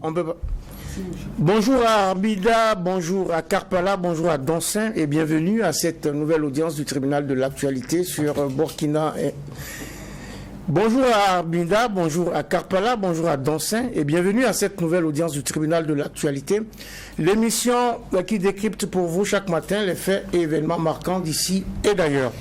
On peut pas. Bonjour à Arbida, bonjour à Karpala, bonjour à Donsin et bienvenue à cette nouvelle audience du tribunal de l'actualité sur Burkina. Bonjour à Arbida, bonjour à Karpala, bonjour à Donsin et bienvenue à cette nouvelle audience du tribunal de l'actualité. L'émission qui décrypte pour vous chaque matin les faits et événements marquants d'ici et d'ailleurs.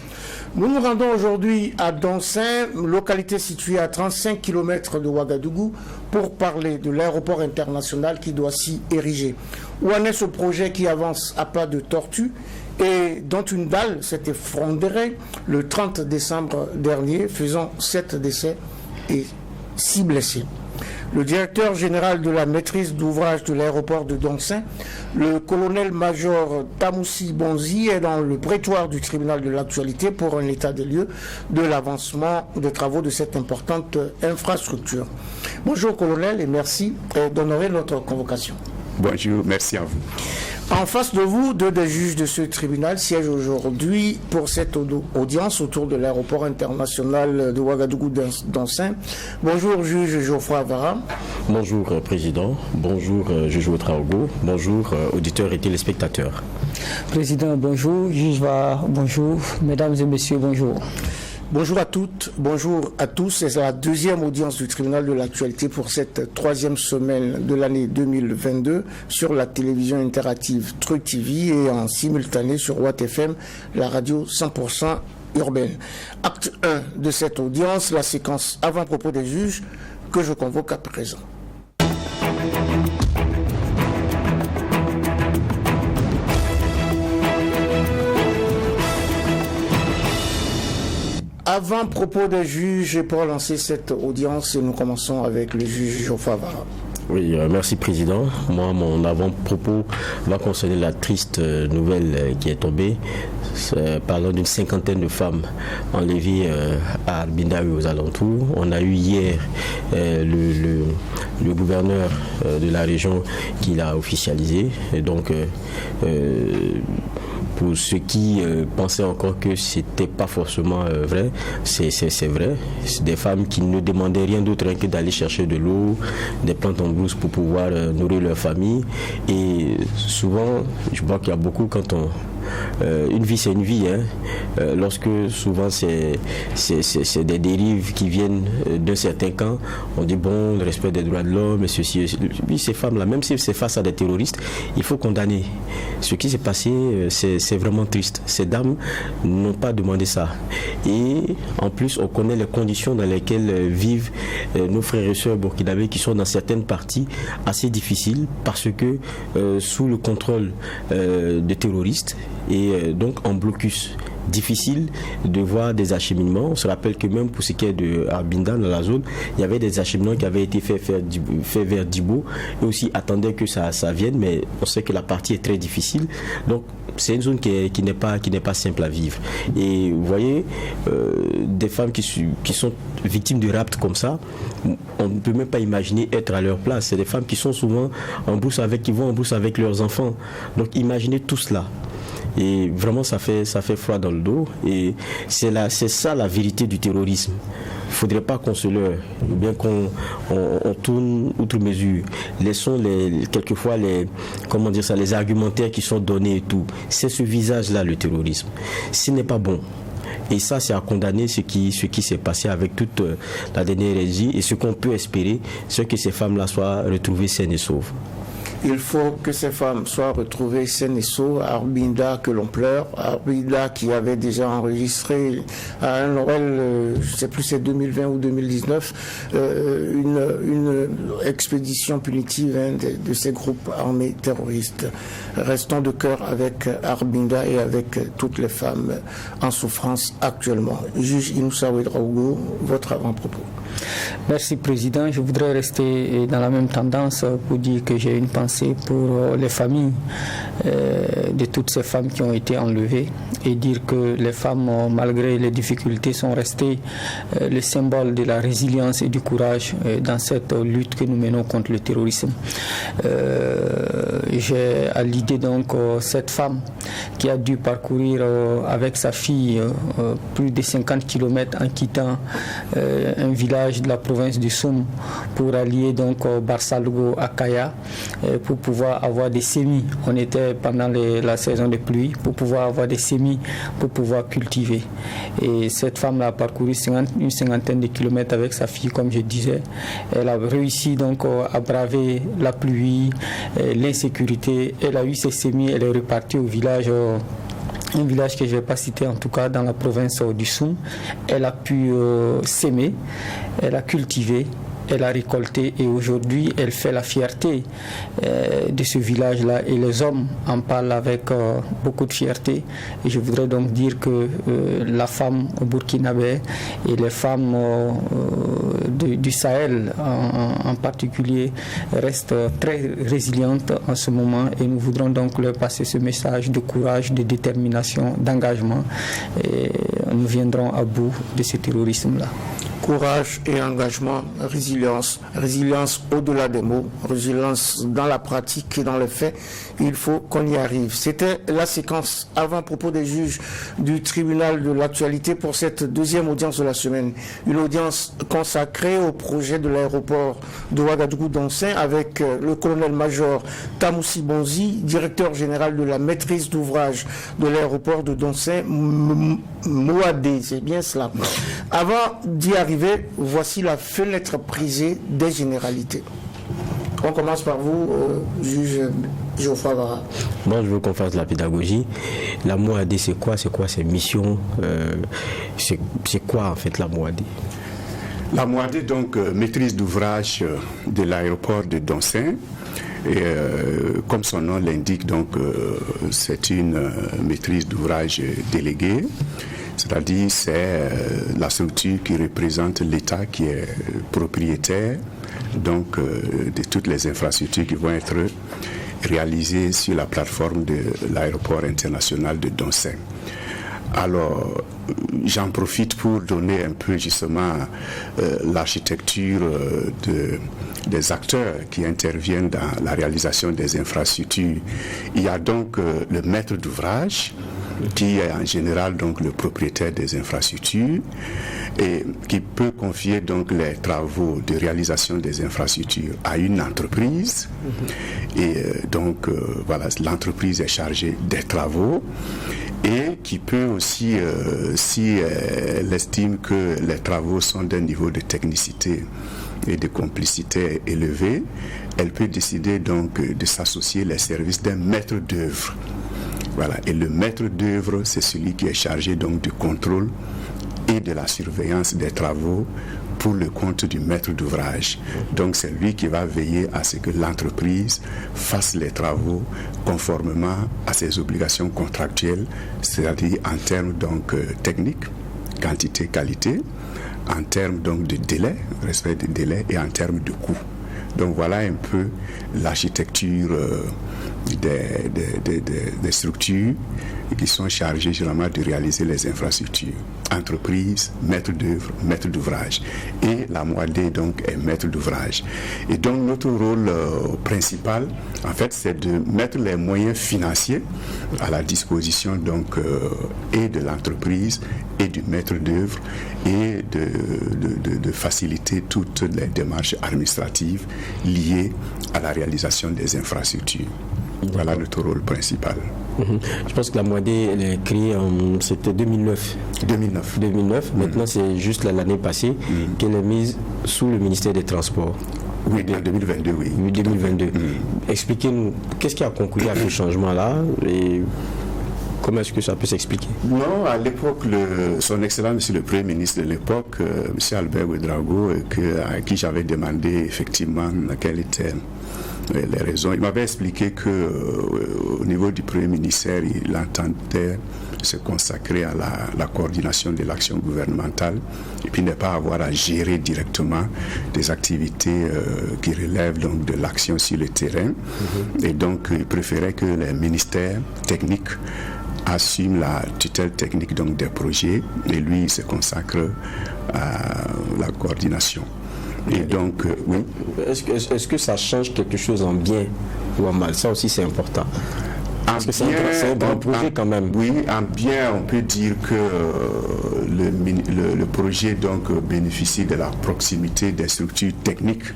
Nous nous rendons aujourd'hui à Donsin, localité située à 35 km de Ouagadougou, pour parler de l'aéroport international qui doit s'y ériger. Où en est ce projet qui avance à pas de tortue et dont une dalle s'est effondrée le 30 décembre dernier, faisant 7 décès et 6 blessés. Le directeur général de la maîtrise d'ouvrage de l'aéroport de Donsin, le colonel-major Tamoussi Bonzi, est dans le prétoire du tribunal de l'actualité pour un état des lieux de l'avancement des travaux de cette importante infrastructure. Bonjour colonel et merci d'honorer notre convocation. Bonjour, merci à vous. En face de vous, deux des juges de ce tribunal siègent aujourd'hui pour cette audience autour de l'aéroport international de Ouagadougou-Donsin. Bonjour, juge Geoffroy Avara. Bonjour, président. Bonjour, juge Ouetraogo. Bonjour, auditeurs et téléspectateurs. Président, bonjour. Juge Avara, bonjour. Mesdames et messieurs, bonjour. Bonjour à toutes, bonjour à tous. C'est la deuxième audience du tribunal de l'actualité pour cette troisième semaine de l'année 2022 sur la télévision interactive Truc TV et en simultané sur Watt FM, la radio 100% urbaine. Acte 1 de cette audience, la séquence avant-propos des juges que je convoque à présent. Avant propos des juges, et pour lancer cette audience, nous commençons avec le juge Geoffroy Avara. Oui, merci président. Moi, mon avant-propos va concerner la triste nouvelle qui est tombée, parlant d'une cinquantaine de femmes enlevées à Arbinda et aux alentours. On a eu hier le gouverneur de la région qui l'a officialisé. Et donc, pour ceux qui pensaient encore que c'était pas forcément vrai, c'est vrai. C'est des femmes qui ne demandaient rien d'autre que d'aller chercher de l'eau, des plantes en blouse pour pouvoir nourrir leur famille. Et souvent, je vois qu'il y a beaucoup quand on... une vie c'est une vie, hein. Lorsque souvent c'est des dérives qui viennent d'un certain camp, on dit bon, le respect des droits de l'homme et ceci, oui, ces femmes là, même si c'est face à des terroristes, il faut condamner. Ce qui s'est passé, c'est vraiment triste. Ces dames n'ont pas demandé ça, et en plus on connaît les conditions dans lesquelles vivent nos frères et sœurs burkinabés, qui sont dans certaines parties assez difficiles parce que sous le contrôle des terroristes, et donc en blocus. Difficile de voir des acheminements. On se rappelle que même pour ce qui est de Arbinda, dans la zone, il y avait des acheminements qui avaient été faits vers Dibo, et aussi attendaient que ça vienne, mais on sait que la partie est très difficile. Donc c'est une zone qui n'est pas simple à vivre. Et vous voyez, des femmes qui sont victimes de rapt comme ça, on ne peut même pas imaginer être à leur place. C'est des femmes qui sont souvent qui vont en brousse avec leurs enfants. Donc imaginez tout cela. Et vraiment ça fait froid dans le dos, et c'est ça la vérité du terrorisme. Il ne faudrait pas qu'on se leurre, ou bien qu'on tourne outre mesure. Laissons quelquefois les argumentaires qui sont donnés et tout. C'est ce visage-là, le terrorisme. Ce n'est pas bon. Et ça, c'est à condamner ce qui s'est passé avec toute la dernière hérésie. Et ce qu'on peut espérer, c'est que ces femmes-là soient retrouvées saines et sauves. Il faut que ces femmes soient retrouvées saines et sauves. Arbinda que l'on pleure, Arbinda qui avait déjà enregistré à un Noël, je ne sais plus c'est 2020 ou 2019, une expédition punitive de ces groupes armés terroristes. Restons de cœur avec Arbinda et avec toutes les femmes en souffrance actuellement. Juge Inoussa Ouetraogo, votre avant-propos. Merci président. Je voudrais rester dans la même tendance pour dire que j'ai une pensée pour les familles de toutes ces femmes qui ont été enlevées, et dire que les femmes, malgré les difficultés, sont restées le symbole de la résilience et du courage dans cette lutte que nous menons contre le terrorisme. J'ai à l'idée donc cette femme qui a dû parcourir avec sa fille plus de 50 km en quittant un village de la province du Soum pour allier donc Barsalgo à Kaya pour pouvoir avoir des semis. On était pendant la saison de pluie pour pouvoir avoir des semis pour pouvoir cultiver. Et cette femme a parcouru une cinquantaine de kilomètres avec sa fille, comme je disais. Elle a réussi donc à braver la pluie, l'insécurité. Elle a eu ses semis, elle est repartie au village. Un village que je ne vais pas citer, en tout cas dans la province du Soum. Elle a pu s'aimer, elle a cultivé, elle a récolté et aujourd'hui elle fait la fierté de ce village-là et les hommes en parlent avec beaucoup de fierté. Et je voudrais donc dire que la femme au burkinabé et les femmes du Sahel en particulier restent très résilientes en ce moment et nous voudrons donc leur passer ce message de courage, de détermination, d'engagement et nous viendrons à bout de ce terrorisme-là. Courage et engagement, résilience au-delà des mots, résilience dans la pratique et dans les faits, il faut qu'on y arrive. C'était la séquence avant-propos des juges du tribunal de l'actualité pour cette deuxième audience de la semaine. Une audience consacrée au projet de l'aéroport de Ouagadougou-Doncin avec le colonel-major Tamoussi Bonzi, directeur général de la maîtrise d'ouvrage de l'aéroport de Doncin, Mouadé, c'est bien cela. Avant d'y arriver, voici la fenêtre prisée des généralités. On commence par vous, juge Geoffroy Vara. Moi, je veux qu'on fasse de la pédagogie. La MOAD, c'est quoi ses missions c'est quoi, en fait, la MOAD? La MOAD, donc, maîtrise d'ouvrage de l'aéroport de Doncin. Et comme son nom l'indique, donc, c'est une maîtrise d'ouvrage déléguée. C'est-à-dire c'est la structure qui représente l'État qui est propriétaire donc, de toutes les infrastructures qui vont être réalisées sur la plateforme de l'aéroport international de Doncin. Alors, j'en profite pour donner un peu justement l'architecture des acteurs qui interviennent dans la réalisation des infrastructures. Il y a donc le maître d'ouvrage, qui est en général donc le propriétaire des infrastructures et qui peut confier donc les travaux de réalisation des infrastructures à une entreprise. Et donc voilà, l'entreprise est chargée des travaux et qui peut aussi, si elle estime que les travaux sont d'un niveau de technicité et de complicité élevé, elle peut décider donc de s'associer les services d'un maître d'œuvre. Voilà. Et le maître d'œuvre, c'est celui qui est chargé donc du contrôle et de la surveillance des travaux pour le compte du maître d'ouvrage. Donc c'est lui qui va veiller à ce que l'entreprise fasse les travaux conformément à ses obligations contractuelles, c'est-à-dire en termes donc techniques, quantité, qualité, en termes donc de délai, respect des délais et en termes de coût. Donc voilà un peu l'architecture des structures qui sont chargées généralement de réaliser les infrastructures. Entreprise, maître d'œuvre, maître d'ouvrage. Et la MOAD donc est maître d'ouvrage. Et donc notre rôle principal, en fait, c'est de mettre les moyens financiers à la disposition donc et de l'entreprise et du maître d'œuvre et de faciliter toutes les démarches administratives liées à la réalisation des infrastructures. Voilà notre rôle principal. Je pense que la MOAD, elle est créée c'était 2009. 2009. Maintenant, c'est juste l'année passée qu'elle est mise sous le ministère des Transports. Oui, en 2022, oui. 2022. Expliquez-nous, qu'est-ce qui a concouru à ce changement-là et comment est-ce que ça peut s'expliquer? Non, à l'époque, son Excellence, Monsieur le Premier ministre de l'époque, Monsieur Albert Ouedraogo, à qui j'avais demandé effectivement quelles étaient les raisons. Il m'avait expliqué qu'au niveau du Premier ministère, il entendait se consacrer à la coordination de l'action gouvernementale et puis ne pas avoir à gérer directement des activités qui relèvent donc de l'action sur le terrain. Et donc, il préférait que les ministères techniques assument la tutelle technique donc des projets et lui, il se consacre à la coordination. Et donc, oui. Est-ce que ça change quelque chose en bien ou en mal? Ça aussi, c'est important. Parce que c'est un grand projet quand même. Oui, en bien, on peut dire que le projet donc bénéficie de la proximité des structures techniques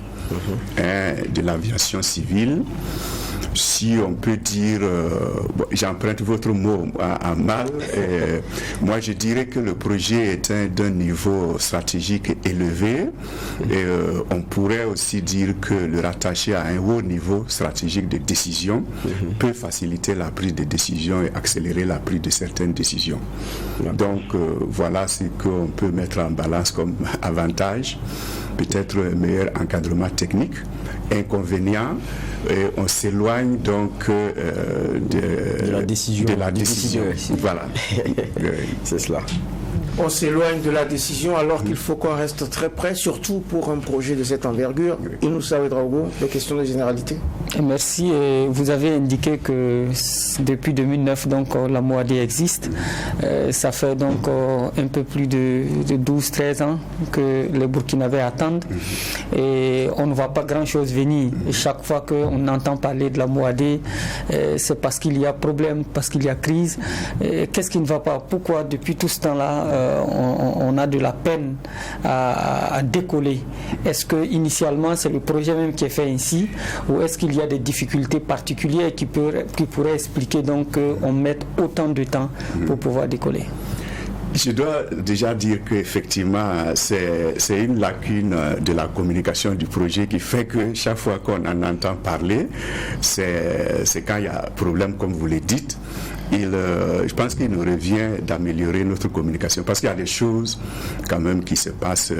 de l'aviation civile. Si on peut dire, j'emprunte votre mot à mal, moi je dirais que le projet est d'un niveau stratégique élevé et on pourrait aussi dire que le rattacher à un haut niveau stratégique de décision peut faciliter la prise de décision et accélérer la prise de certaines décisions. Donc voilà ce qu'on peut mettre en balance comme avantage, peut-être un meilleur encadrement technique, inconvénient, on s'éloigne donc de la décision. Voilà. C'est cela. On s'éloigne de la décision alors qu'il faut qu'on reste très près, surtout pour un projet de cette envergure. Inoussa Ouedraogo, des questions de généralité. Merci. Vous avez indiqué que depuis 2009, donc, la MOAD existe. Ça fait donc un peu plus de 12-13 ans que les Burkinabés attendent. Et on ne voit pas grand-chose venir. Et chaque fois qu'on entend parler de la MOAD, c'est parce qu'il y a problème, parce qu'il y a crise. Qu'est-ce qui ne va pas? Pourquoi depuis tout ce temps-là, on a de la peine à décoller? Est-ce que initialement c'est le projet même qui est fait ainsi, ou est-ce qu'il y a des difficultés particulières qui pourraient expliquer donc qu'on mette autant de temps pour pouvoir décoller? Je dois déjà dire qu'effectivement, c'est une lacune de la communication du projet qui fait que chaque fois qu'on en entend parler, c'est quand il y a problème, comme vous le dites. Je pense qu'il nous revient d'améliorer notre communication parce qu'il y a des choses quand même qui se passent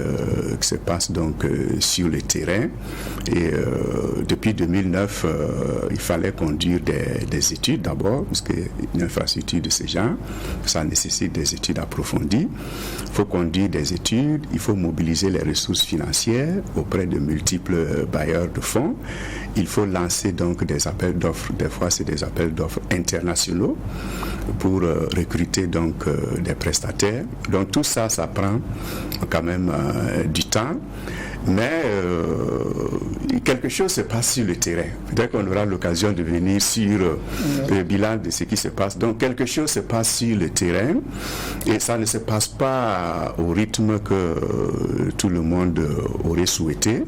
donc sur le terrain. Et depuis 2009, il fallait conduire des études d'abord, parce qu'une infrastructure de ce genre, ça nécessite des études approfondies. Il faut conduire des études, il faut mobiliser les ressources financières auprès de multiples bailleurs de fonds. Il faut lancer donc des appels d'offres. Des fois, c'est des appels d'offres internationaux pour recruter donc des prestataires. Donc tout ça, ça prend quand même du temps. Mais quelque chose se passe sur le terrain. Peut-être qu'on aura l'occasion de venir sur le bilan de ce qui se passe. Donc quelque chose se passe sur le terrain et ça ne se passe pas au rythme que tout le monde aurait souhaité.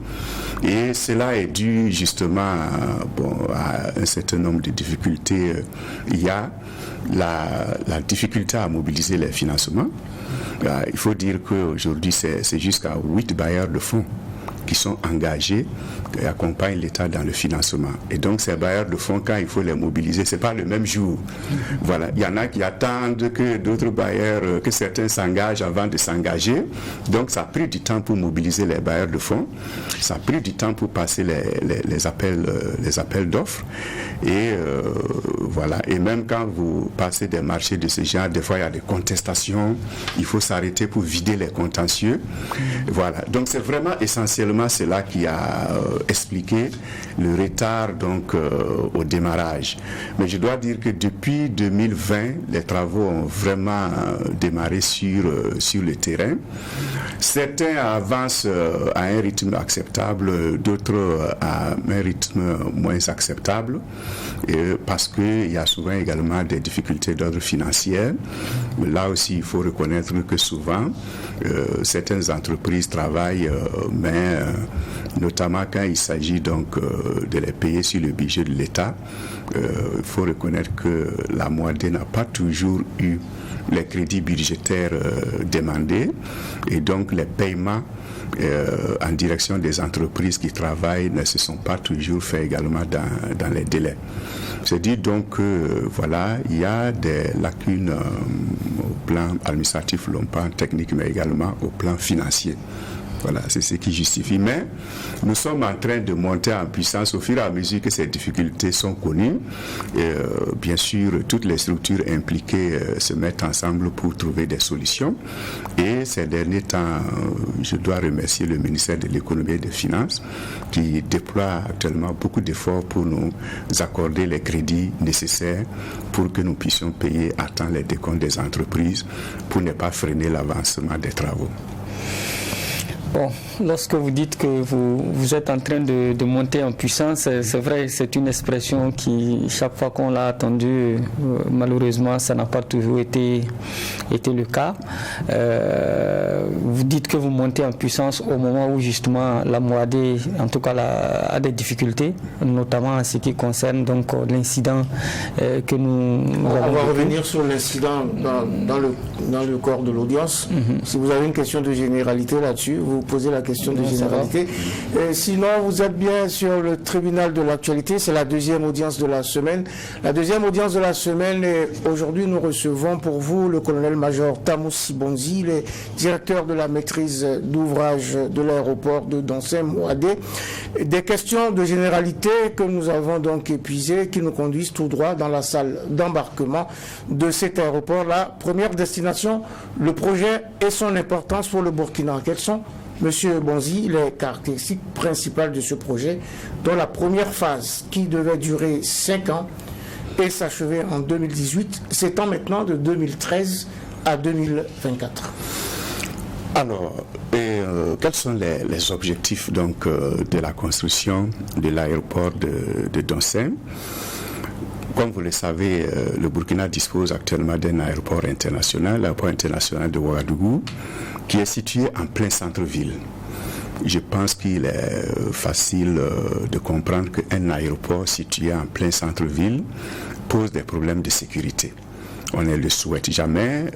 Et cela est dû justement à un certain nombre de difficultés. Il y a la difficulté à mobiliser les financements. Il faut dire qu'aujourd'hui, c'est jusqu'à 8 bailleurs de fonds qui sont engagés et accompagnent l'État dans le financement. Et donc ces bailleurs de fonds, quand il faut les mobiliser, c'est pas le même jour. Voilà, il y en a qui attendent que d'autres bailleurs, que certains s'engagent avant de s'engager. Donc ça a pris du temps pour mobiliser les bailleurs de fonds. Ça a pris du temps pour passer les appels d'offres. Et voilà. Et même quand vous passez des marchés de ce genre, des fois il y a des contestations. Il faut s'arrêter pour vider les contentieux. Voilà. Donc c'est vraiment essentiellement cela qui a expliqué le retard donc au démarrage. Mais je dois dire que depuis 2020, les travaux ont vraiment démarré sur le terrain. Certains avancent à un rythme acceptable, d'autres à un rythme moins acceptable, parce qu'il y a souvent également des difficultés d'ordre financier. Là aussi, il faut reconnaître que souvent, certaines entreprises travaillent, mais notamment quand il s'agit donc de les payer sur le budget de l'État, il faut reconnaître que la MOAD n'a pas toujours eu les crédits budgétaires demandés et donc les paiements en direction des entreprises qui travaillent ne se sont pas toujours faits également dans les délais. C'est dit donc que voilà, il y a des lacunes au plan administratif, au plan technique, mais également au plan financier. Voilà, c'est ce qui justifie. Mais nous sommes en train de monter en puissance au fur et à mesure que ces difficultés sont connues. Et, bien sûr, toutes les structures impliquées se mettent ensemble pour trouver des solutions. Et ces derniers temps, je dois remercier le ministère de l'Économie et des Finances qui déploie actuellement beaucoup d'efforts pour nous accorder les crédits nécessaires pour que nous puissions payer à temps les décomptes des entreprises pour ne pas freiner l'avancement des travaux. Bon, lorsque vous dites que vous êtes en train de monter en puissance, c'est vrai, c'est une expression qui, chaque fois qu'on l'a entendue, malheureusement, ça n'a pas toujours été le cas. Vous dites que vous montez en puissance au moment où justement la Mouadé, en tout cas, a des difficultés, notamment en ce qui concerne donc l'incident que nous avons. On va revenir sur l'incident dans le corps de l'audience. Si vous avez une question de généralité là-dessus, vous posez la question de généralité. Sinon, vous êtes bien sur le tribunal de l'actualité. C'est la deuxième audience de la semaine. La deuxième audience de la semaine, aujourd'hui, nous recevons pour vous le colonel-major Tamoussi Bonzi, le directeur de la maîtrise d'ouvrage de l'aéroport de Dansem-Mouadé. Des questions de généralité que nous avons donc épuisées, qui nous conduisent tout droit dans la salle d'embarquement de cet aéroport. La première destination, le projet et son importance pour le Burkina. Quelles sont, Monsieur Bonzi, les caractéristiques principales de ce projet, dont la première phase, qui devait durer 5 ans et s'achever en 2018, s'étend maintenant de 2013 à 2024. Alors, quels sont les objectifs donc de la construction de l'aéroport de Dansem? Comme vous le savez, le Burkina dispose actuellement d'un aéroport international, l'aéroport international de Ouagadougou, qui est situé en plein centre-ville. Je pense qu'il est facile de comprendre qu'un aéroport situé en plein centre-ville pose des problèmes de sécurité. On ne le souhaite jamais,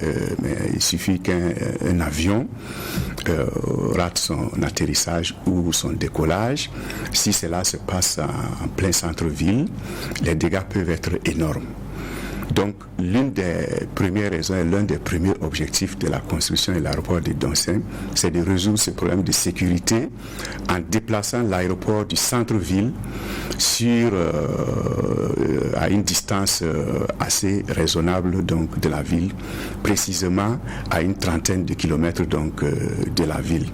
mais il suffit qu'un avion rate son atterrissage ou son décollage. Si cela se passe en plein centre-ville, les dégâts peuvent être énormes. Donc, l'une des premières raisons et l'un des premiers objectifs de la construction de l'aéroport de Dansem, c'est de résoudre ce problème de sécurité en déplaçant l'aéroport du centre-ville à une distance assez raisonnable donc, de la ville, précisément à une trentaine de kilomètres donc, de la ville.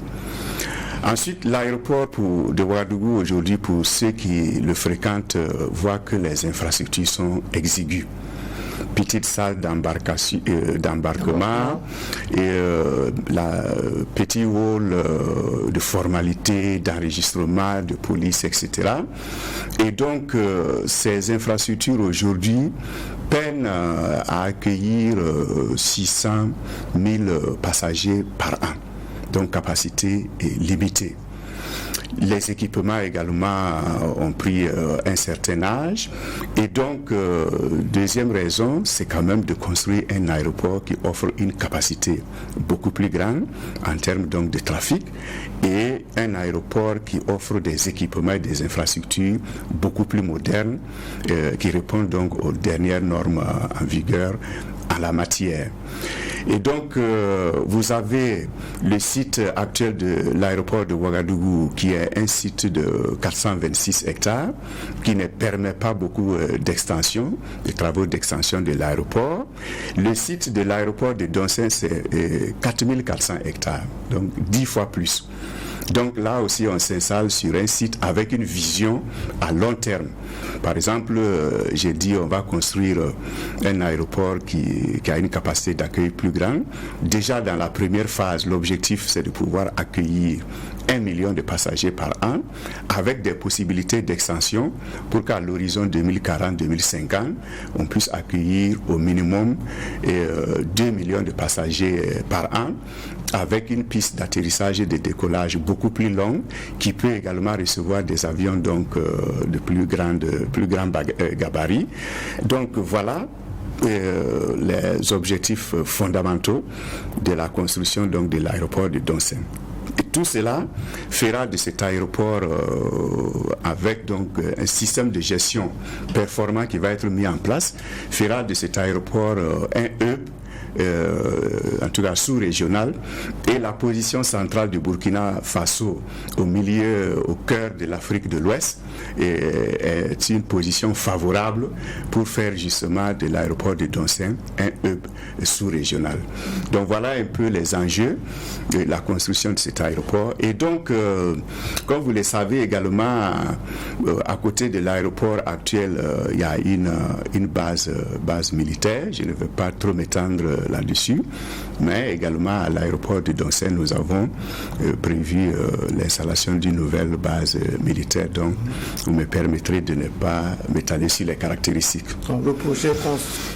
Ensuite, l'aéroport de Ouagadougou aujourd'hui, pour ceux qui le fréquentent, voient que les infrastructures sont exiguës. Petite salle d'embarquement et petit hall de formalité, d'enregistrement, de police, etc. Et donc, ces infrastructures aujourd'hui peinent à accueillir 600 000 passagers par an. Donc, capacité est limitée. Les équipements également ont pris un certain âge. Et donc, deuxième raison, c'est quand même de construire un aéroport qui offre une capacité beaucoup plus grande en termes donc de trafic et un aéroport qui offre des équipements et des infrastructures beaucoup plus modernes qui répondent donc aux dernières normes en vigueur en la matière. Et donc, vous avez le site actuel de l'aéroport de Ouagadougou, qui est un site de 426 hectares, qui ne permet pas beaucoup d'extension, de travaux d'extension de l'aéroport. Le site de l'aéroport de Dansem, c'est 4400 hectares, donc 10 fois plus. Donc là aussi, on s'installe sur un site avec une vision à long terme. Par exemple, j'ai dit on va construire un aéroport qui a une capacité d'accueil plus grande. Déjà dans la première phase, l'objectif c'est de pouvoir accueillir 1 million de passagers par an avec des possibilités d'extension pour qu'à l'horizon 2040-2050, on puisse accueillir au minimum 2 millions de passagers par an avec une piste d'atterrissage et de décollage beaucoup plus longue qui peut également recevoir des avions donc, de plus grand gabarit. Donc voilà les objectifs fondamentaux de la construction donc, de l'aéroport de Dansem. Et tout cela fera de cet aéroport avec donc un système de gestion performant qui va être mis en place, fera de cet aéroport un hub en tout cas sous-régional, et la position centrale du Burkina Faso au cœur de l'Afrique de l'Ouest est une position favorable pour faire justement de l'aéroport de Dansem un hub sous-régional. Donc voilà un peu les enjeux de la construction de cet aéroport. Et donc, comme vous le savez également, à côté de l'aéroport actuel, il y a une base militaire. Je ne veux pas trop m'étendre là-dessus, mais également à l'aéroport de Doncin, nous avons prévu l'installation d'une nouvelle base militaire. Donc, vous me permettrez de ne pas m'étaler sur les caractéristiques. Donc, le projet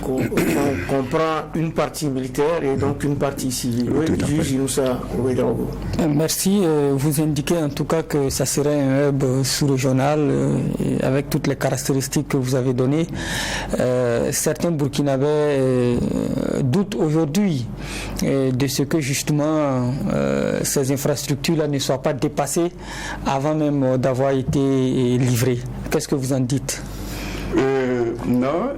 comprend une partie militaire et donc une partie civile. Oui, juge Inoussa Ouedraogo. Merci. Vous indiquez en tout cas que ça serait un hub sous-régional avec toutes les caractéristiques que vous avez données. Certains Burkinabés doutent aujourd'hui de ce que justement ces infrastructures-là ne soient pas dépassées avant même d'avoir été livrées. Qu'est-ce que vous en dites ? Non,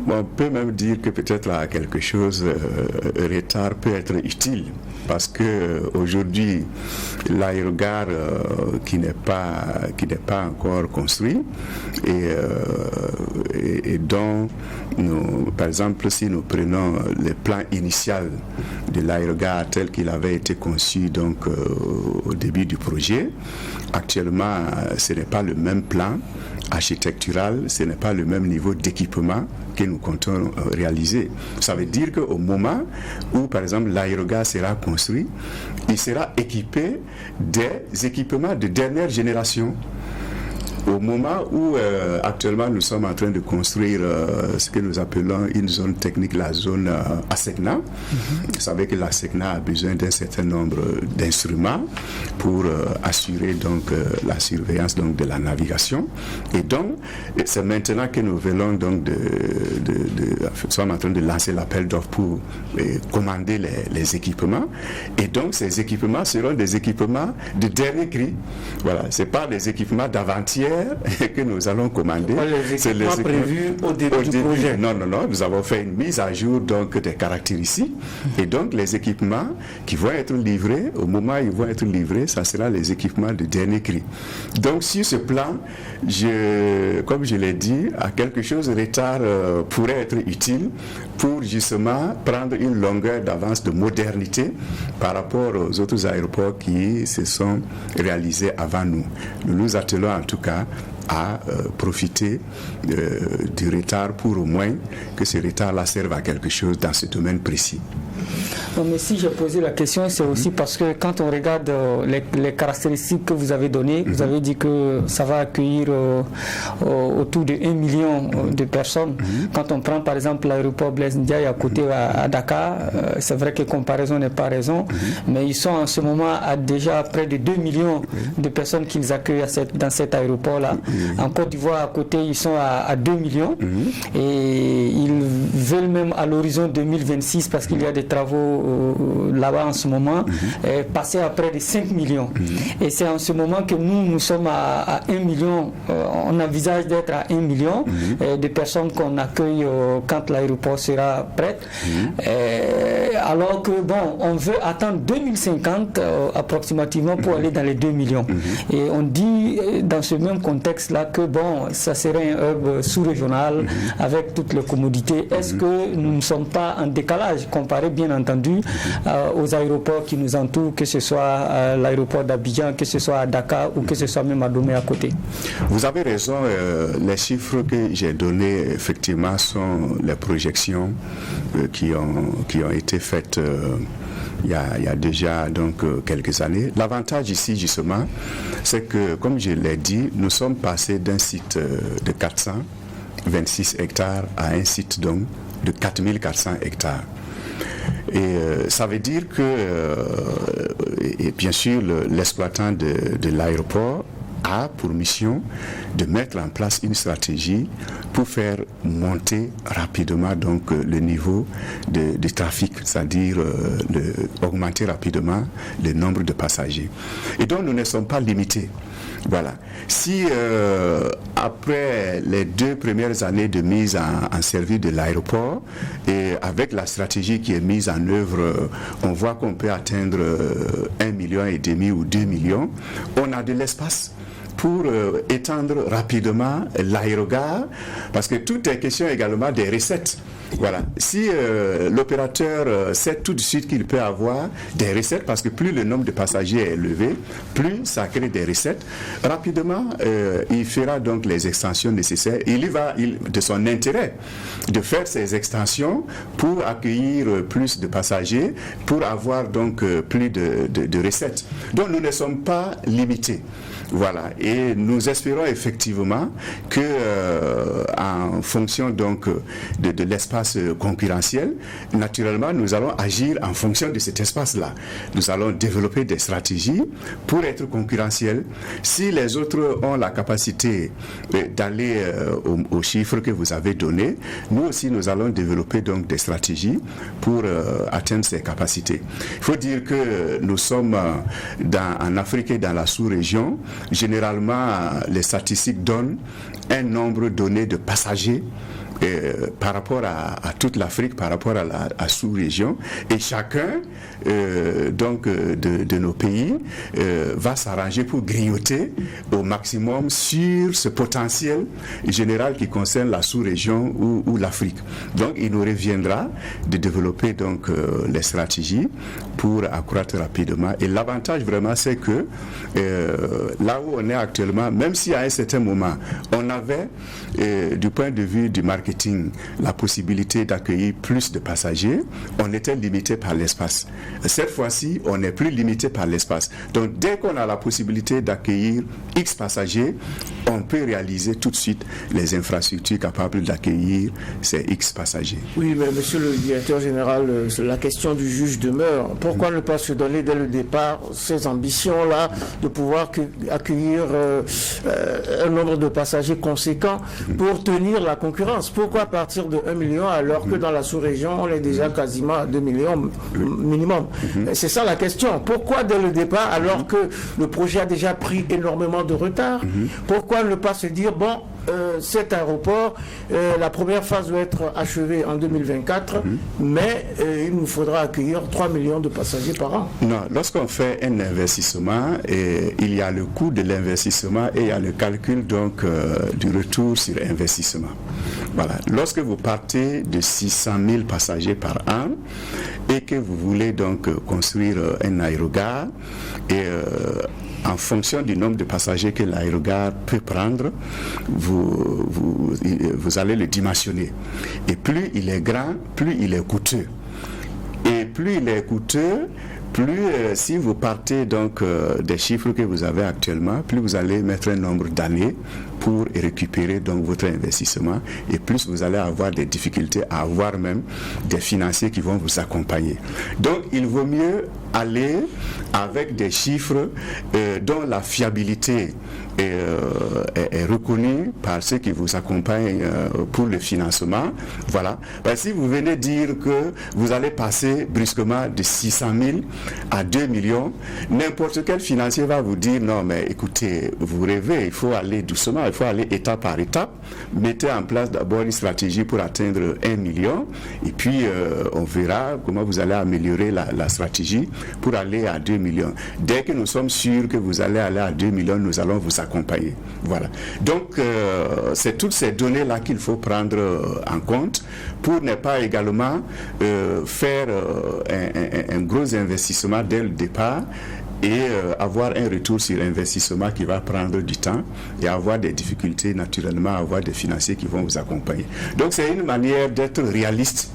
on peut même dire que peut-être là quelque chose, retard peut être utile, parce que aujourd'hui l'aérogare qui n'est pas encore construit et dont par exemple, si nous prenons le plan initial de l'aérogare tel qu'il avait été conçu donc au début du projet, actuellement ce n'est pas le même plan architectural, ce n'est pas le même niveau d'équipement que nous comptons réaliser. Ça veut dire qu'au moment où, par exemple, l'aérogare sera construit, il sera équipé des équipements de dernière génération. Au moment où actuellement nous sommes en train de construire ce que nous appelons une zone technique, la zone ASECNA. Vous savez que la SECNA a besoin d'un certain nombre d'instruments pour assurer donc la surveillance donc de la navigation. Et donc c'est maintenant que nous venons donc nous sommes en train de lancer l'appel d'offres pour commander les équipements. Et donc ces équipements seront des équipements de dernier cri. Voilà, c'est pas des équipements d'avant-hier que nous allons commander. C'est les équipements prévus au début du projet. Non, nous avons fait une mise à jour donc des caractéristiques et donc les équipements qui vont être livrés, au moment où ils vont être livrés, ça sera les équipements de dernier cri. Donc sur ce plan, comme je l'ai dit, à quelque chose de retard pourrait être utile pour justement prendre une longueur d'avance de modernité par rapport aux autres aéroports qui se sont réalisés avant nous. Nous nous attelons en tout cas à profiter du retard pour au moins que ce retard-là serve à quelque chose dans ce domaine précis. Non, mais si j'ai posé la question, c'est aussi parce que quand on regarde les caractéristiques que vous avez données, vous avez dit que ça va accueillir autour de 1 million de personnes. Quand on prend par exemple l'aéroport Blaise Ndiaye à côté à Dakar, c'est vrai que comparaison n'est pas raison, mais ils sont en ce moment à déjà près de 2 millions de personnes qu'ils accueillent dans cet aéroport-là. En Côte d'Ivoire à côté, ils sont à 2 millions et ils veulent même à l'horizon 2026, parce qu'il y a des travaux là-bas en ce moment, passer à près de 5 millions. Et c'est en ce moment que nous sommes à 1 million, on envisage d'être à 1 million de personnes qu'on accueille quand l'aéroport sera prêt. Alors que on veut attendre 2050 approximativement pour aller dans les 2 millions. Et on dit dans ce même contexte-là que ça serait un hub sous-régional avec toutes les commodités. Est-ce que nous ne sommes pas en décalage comparé bien entendu aux aéroports qui nous entourent, que ce soit l'aéroport d'Abidjan, que ce soit à Dakar ou que ce soit même à Lomé à côté? Vous avez raison, les chiffres que j'ai donnés effectivement sont les projections qui ont été faites il y a déjà donc quelques années. L'avantage ici justement, c'est que comme je l'ai dit, nous sommes passés d'un site de 426 hectares à un site donc de 4400 hectares. Et ça veut dire que, et bien sûr, l'exploitant de l'aéroport a pour mission de mettre en place une stratégie pour faire monter rapidement donc le niveau de trafic, c'est-à-dire augmenter rapidement le nombre de passagers. Et donc nous ne sommes pas limités. Voilà. Si après les 2 premières années de mise en service de l'aéroport et avec la stratégie qui est mise en œuvre, on voit qu'on peut atteindre 1,5 million ou 2 millions, on a de l'espace pour étendre rapidement l'aérogare, parce que tout est question également des recettes. Voilà. Si l'opérateur sait tout de suite qu'il peut avoir des recettes, parce que plus le nombre de passagers est élevé, plus ça crée des recettes, rapidement, il fera donc les extensions nécessaires. Il va de son intérêt de faire ces extensions pour accueillir plus de passagers, pour avoir donc plus de recettes. Donc nous ne sommes pas limités. Voilà, et nous espérons effectivement que en fonction donc de l'espace concurrentiel, naturellement nous allons agir en fonction de cet espace-là. Nous allons développer des stratégies pour être concurrentiels. Si les autres ont la capacité d'aller aux chiffres que vous avez donnés, nous aussi nous allons développer donc des stratégies pour atteindre ces capacités. Il faut dire que nous sommes en Afrique et dans la sous-région. Généralement, les statistiques donnent un nombre donné de passagers par rapport à toute l'Afrique, par rapport à la sous-région, et chacun donc de nos pays va s'arranger pour grignoter au maximum sur ce potentiel général qui concerne la sous-région ou l'Afrique. Donc il nous reviendra de développer donc les stratégies pour accroître rapidement. Et l'avantage vraiment, c'est que là où on est actuellement, même si à un certain moment on avait du point de vue du marketing la possibilité d'accueillir plus de passagers, on était limité par l'espace. Cette fois-ci, on n'est plus limité par l'espace. Donc dès qu'on a la possibilité d'accueillir X passagers, on peut réaliser tout de suite les infrastructures capables d'accueillir ces X passagers. Oui, mais monsieur le directeur général, la question du juge demeure. Pourquoi ne pas se donner dès le départ ces ambitions-là de pouvoir accueillir un nombre de passagers conséquent pour tenir la concurrence? Pourquoi partir de 1 million alors que dans la sous-région, on est déjà quasiment à 2 millions minimum? C'est ça la question. Pourquoi dès le départ, alors que le projet a déjà pris énormément de retard, pourquoi ne pas se dire, bon, cet aéroport, la première phase doit être achevée en 2024, mais il nous faudra accueillir 3 millions de passagers par an. Non, lorsqu'on fait un investissement, il y a le coût de l'investissement et il y a le calcul donc du retour sur investissement. Voilà. Lorsque vous partez de 600 000 passagers par an et que vous voulez donc construire un aérogare, et en fonction du nombre de passagers que l'aérogare peut prendre, vous allez le dimensionner. Et plus il est grand, plus il est coûteux. Et plus il est coûteux, plus si vous partez donc des chiffres que vous avez actuellement, plus vous allez mettre un nombre d'années pour récupérer donc votre investissement, et plus vous allez avoir des difficultés à avoir même des financiers qui vont vous accompagner. Donc il vaut mieux aller avec des chiffres dont la fiabilité est reconnue par ceux qui vous accompagnent pour le financement. Voilà. Parce que si vous venez dire que vous allez passer brusquement de 600 000 à 2 millions, n'importe quel financier va vous dire non mais écoutez, vous rêvez, il faut aller doucement, il faut aller étape par étape, mettez en place d'abord une stratégie pour atteindre 1 million et puis on verra comment vous allez améliorer la stratégie pour aller à 2 millions. Dès que nous sommes sûrs que vous allez aller à 2 millions, nous allons vous accompagner. Voilà. Donc c'est toutes ces données-là qu'il faut prendre en compte pour ne pas également faire un gros investissement dès le départ et avoir un retour sur investissement qui va prendre du temps et avoir des difficultés naturellement, avoir des financiers qui vont vous accompagner. Donc c'est une manière d'être réaliste.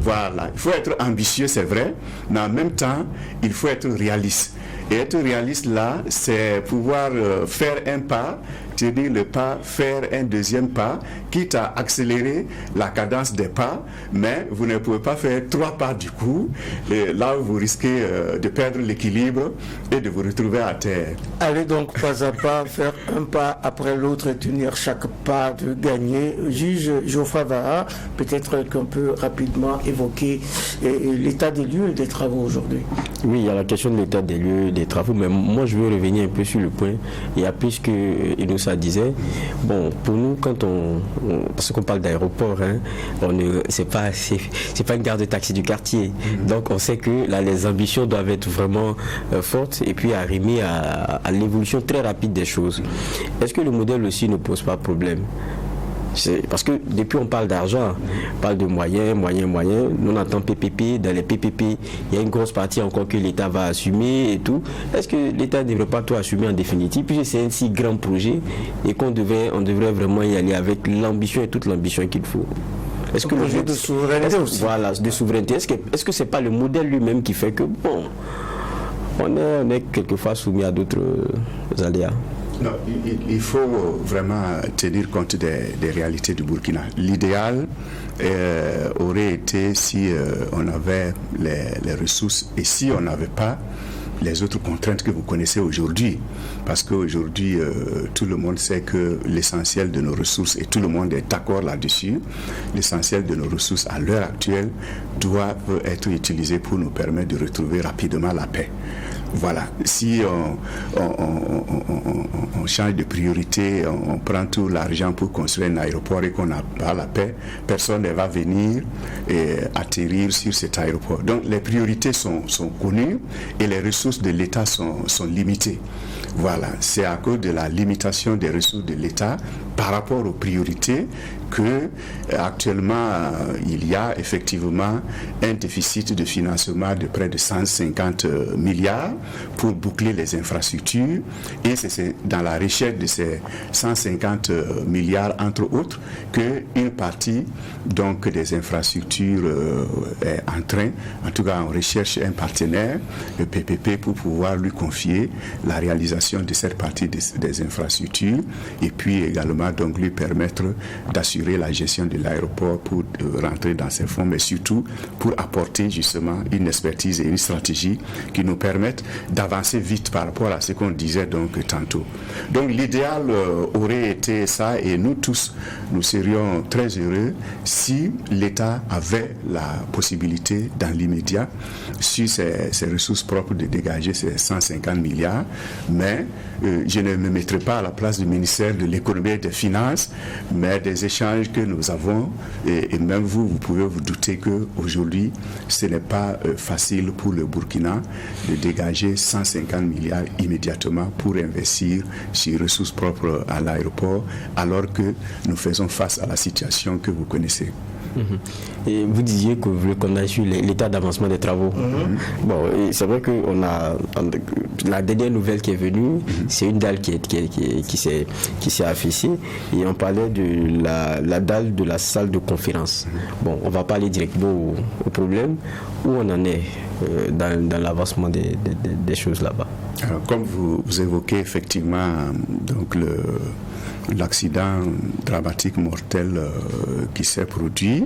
Voilà, il faut être ambitieux, c'est vrai, mais en même temps, il faut être réaliste. Et être réaliste là, c'est pouvoir faire un pas, tenir le pas, faire un deuxième pas, quitte à accélérer la cadence des pas, mais vous ne pouvez pas faire 3 pas du coup, et là vous risquez de perdre l'équilibre et de vous retrouver à terre. Allez donc pas à pas, faire un pas après l'autre et tenir chaque pas de gagner. Juge Geoffroy Vara, peut-être qu'on peut rapidement évoquer l'état des lieux et des travaux aujourd'hui. Oui, il y a la question de l'état des lieux des travaux, mais moi je veux revenir un peu sur le point. Il y a plus que Inoussa disait, bon, pour nous, quand parce qu'on parle d'aéroport, hein, c'est pas une gare de taxi du quartier. Donc on sait que là, les ambitions doivent être vraiment fortes et puis arrimer à l'évolution très rapide des choses. Est-ce que le modèle aussi ne pose pas problème? Parce que depuis on parle d'argent, on parle de moyens, nous on entend PPP, dans les PPP, il y a une grosse partie encore que l'État va assumer et tout. Est-ce que l'État ne devrait pas tout assumer en définitive, puisque c'est un si grand projet et on devrait vraiment y aller avec l'ambition et toute l'ambition qu'il faut? Est-ce que le projet de souveraineté aussi? Voilà, de souveraineté. Est-ce que c'est pas le modèle lui-même qui fait que, bon, on est quelquefois soumis à d'autres aléas? Non, il faut vraiment tenir compte des réalités du Burkina. L'idéal aurait été si on avait les ressources et si on n'avait pas les autres contraintes que vous connaissez aujourd'hui. Parce qu'aujourd'hui, tout le monde sait que l'essentiel de nos ressources, et tout le monde est d'accord là-dessus, l'essentiel de nos ressources à l'heure actuelle doivent être utilisées pour nous permettre de retrouver rapidement la paix. Voilà, si on change de priorité, on prend tout l'argent pour construire un aéroport et qu'on n'a pas la paix, personne ne va venir atterrir sur cet aéroport. Donc les priorités sont connues et les ressources de l'État sont limitées. Voilà, c'est à cause de la limitation des ressources de l'État par rapport aux priorités que actuellement il y a effectivement un déficit de financement de près de 150 milliards pour boucler les infrastructures, et c'est dans la recherche de ces 150 milliards entre autres que une partie donc des infrastructures est en train, en tout cas on recherche un partenaire, le PPP, pour pouvoir lui confier la réalisation de cette partie des infrastructures et puis également donc lui permettre d'assurer la gestion de l'aéroport pour rentrer dans ces fonds, mais surtout pour apporter justement une expertise et une stratégie qui nous permettent d'avancer vite par rapport à ce qu'on disait donc tantôt. Donc l'idéal aurait été ça, et nous tous, nous serions très heureux si l'État avait la possibilité dans l'immédiat, sur ses ressources propres, de dégager ces 150 milliards, mais je ne me mettrai pas à la place du ministère de l'économie et des finances, mais des échanges que nous avons, et même vous pouvez vous douter qu'aujourd'hui, ce n'est pas facile pour le Burkina de dégager 150 milliards immédiatement pour investir sur ressources propres à l'aéroport, alors que nous faisons face à la situation que vous connaissez. Et vous disiez que vous voulez qu'on aille sur l'état d'avancement des travaux. Bon, c'est vrai que la dernière nouvelle qui est venue, c'est une dalle qui s'est affichée, et on parlait de la dalle de la salle de conférence. Bon, on va pas aller directement au problème. Où on en est dans l'avancement des choses là-bas? Alors, comme vous évoquez effectivement donc l'accident dramatique mortel qui s'est produit,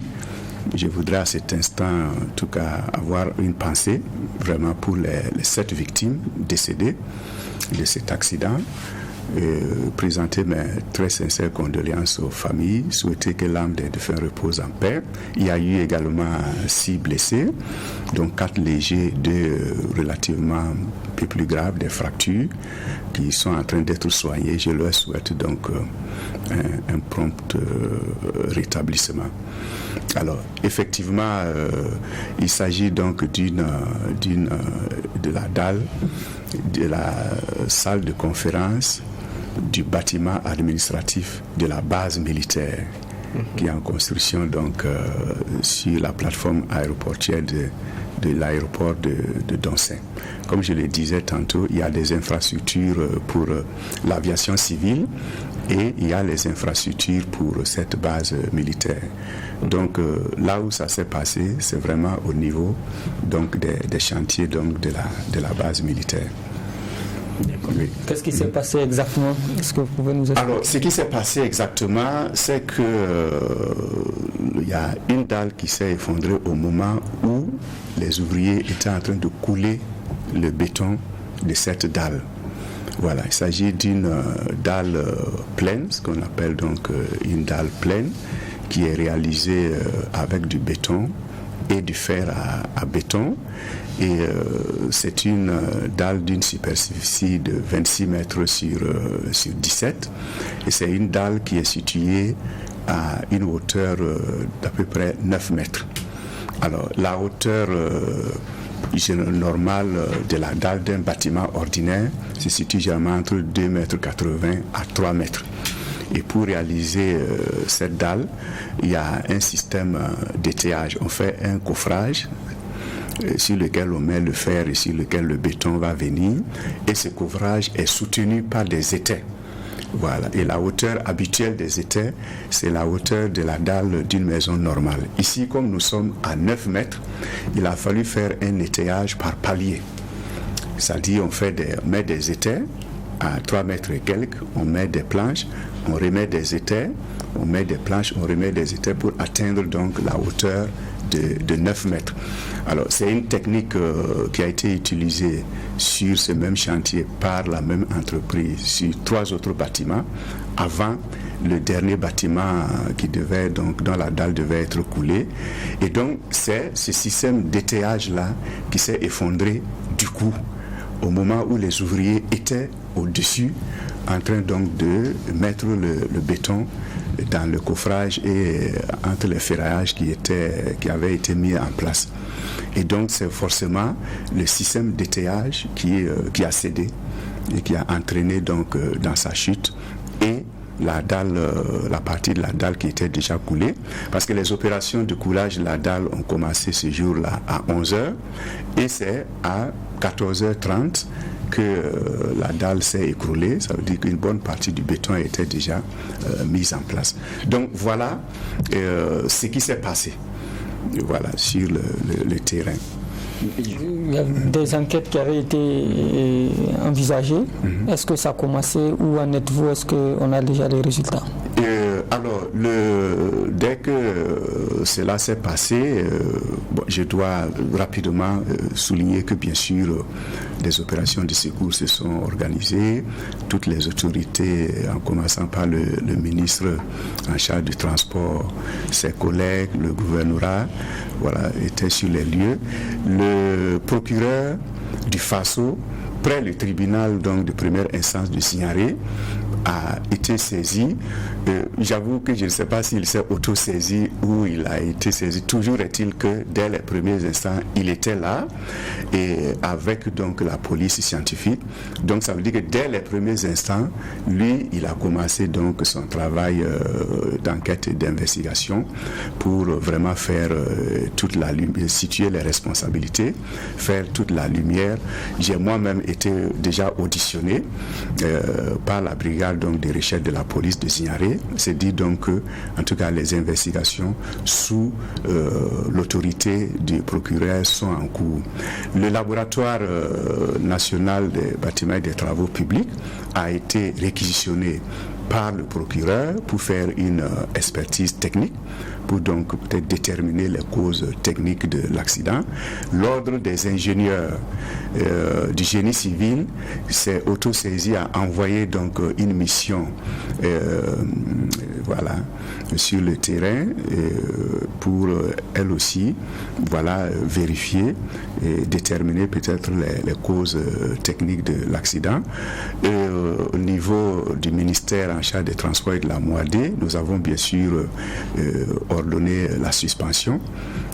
je voudrais à cet instant en tout cas avoir une pensée vraiment pour les 7 victimes décédées de cet accident. Présenter mes très sincères condoléances aux familles, souhaiter que l'âme des défunts repose en paix. Il y a eu également 6 blessés, dont 4 légers, 2 relativement un peu plus graves, des fractures qui sont en train d'être soignés. Je leur souhaite donc un prompt rétablissement. Alors, effectivement, il s'agit donc de la dalle de la salle de conférence du bâtiment administratif de la base militaire qui est en construction donc sur la plateforme aéroportière de l'aéroport de Donsin. Comme je le disais tantôt, il y a des infrastructures pour l'aviation civile et il y a les infrastructures pour cette base militaire. Donc là où ça s'est passé, c'est vraiment au niveau donc des chantiers donc de la base militaire. Oui. Qu'est-ce qui s'est passé exactement? Est-ce que vous pouvez nous expliquer? Alors, ce qui s'est passé exactement, c'est que il y a une dalle qui s'est effondrée au moment où les ouvriers étaient en train de couler le béton de cette dalle. Voilà, il s'agit d'une dalle pleine, ce qu'on appelle donc une dalle pleine, qui est réalisée avec du béton et du fer à béton. Et c'est une dalle d'une superficie de 26 mètres sur 17. Et c'est une dalle qui est située à une hauteur d'à peu près 9 mètres. Alors, la hauteur normale de la dalle d'un bâtiment ordinaire se situe généralement entre 2,80 mètres à 3 mètres. Et pour réaliser cette dalle, il y a un système d'étayage. On fait un coffrage sur lequel on met le fer et sur lequel le béton va venir. Et ce coffrage est soutenu par des étais. Voilà. Et la hauteur habituelle des étais, c'est la hauteur de la dalle d'une maison normale. Ici, comme nous sommes à 9 mètres, il a fallu faire un étayage par palier. C'est-à-dire on met des étais à 3 mètres et quelques, on met des planches, on remet des étais, on met des planches, on remet des étais pour atteindre donc la hauteur de 9 mètres. Alors c'est une technique qui a été utilisée sur ce même chantier par la même entreprise sur 3 autres bâtiments avant le dernier bâtiment dont la dalle devait être coulée. Et donc c'est ce système d'étayage là qui s'est effondré du coup au moment où les ouvriers étaient au-dessus en train donc de mettre le béton dans le coffrage et entre les ferraillages qui avaient été mis en place. Et donc c'est forcément le système d'étayage qui a cédé et qui a entraîné donc dans sa chute et la partie de la dalle qui était déjà coulée, parce que les opérations de coulage de la dalle ont commencé ce jour-là à 11h et c'est à 14h30 que la dalle s'est écroulée. Ça veut dire qu'une bonne partie du béton était déjà mise en place. Donc voilà ce qui s'est passé sur le terrain. Il y a des enquêtes qui avaient été envisagées. Est-ce que ça a commencé? Où en êtes-vous? Est-ce qu'on a déjà les résultats? Alors, dès que cela s'est passé, je dois rapidement souligner que bien sûr, des opérations de secours se sont organisées. Toutes les autorités, en commençant par le ministre en charge du transport, ses collègues, le gouvernorat, étaient sur les lieux. Le procureur du Faso, près le tribunal donc, de première instance de Signaré, a été saisi. J'avoue que je ne sais pas s'il s'est auto-saisi ou il a été saisi. Toujours est-il que dès les premiers instants, il était là et avec donc la police scientifique. Donc ça veut dire que dès les premiers instants, lui, il a commencé donc son travail d'enquête et d'investigation pour vraiment faire toute la lumière, situer les responsabilités, faire toute la lumière. J'ai moi-même été déjà auditionné par la brigade donc des recherches de la police de Signaré. C'est dit donc que, en tout cas, les investigations sous l'autorité du procureur sont en cours. Le laboratoire national des bâtiments et des travaux publics a été réquisitionné par le procureur pour faire une expertise technique, pour donc peut-être déterminer les causes techniques de l'accident. L'ordre des ingénieurs du génie civil s'est auto-saisi à envoyer donc une mission sur le terrain pour elle aussi vérifier et déterminer peut-être les causes techniques de l'accident. Au niveau du ministère en charge des transports et de la MOAD, nous avons bien sûr ordonné la suspension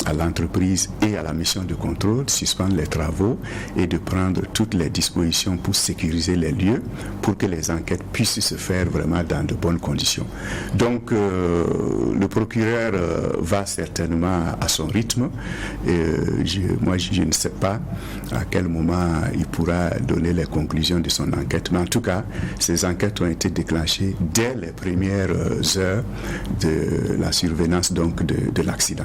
à l'entreprise et à la mission de contrôle, de suspendre les travaux et de prendre toutes les dispositions pour sécuriser les lieux pour que les enquêtes puissent se faire vraiment dans de bonnes conditions. Donc le procureur va certainement à son rythme. Moi je ne sais pas à quel moment il pourra donner les conclusions de son enquête, mais en tout cas ces enquêtes ont été déclenchées dès les premières heures de la survenance donc de l'accident.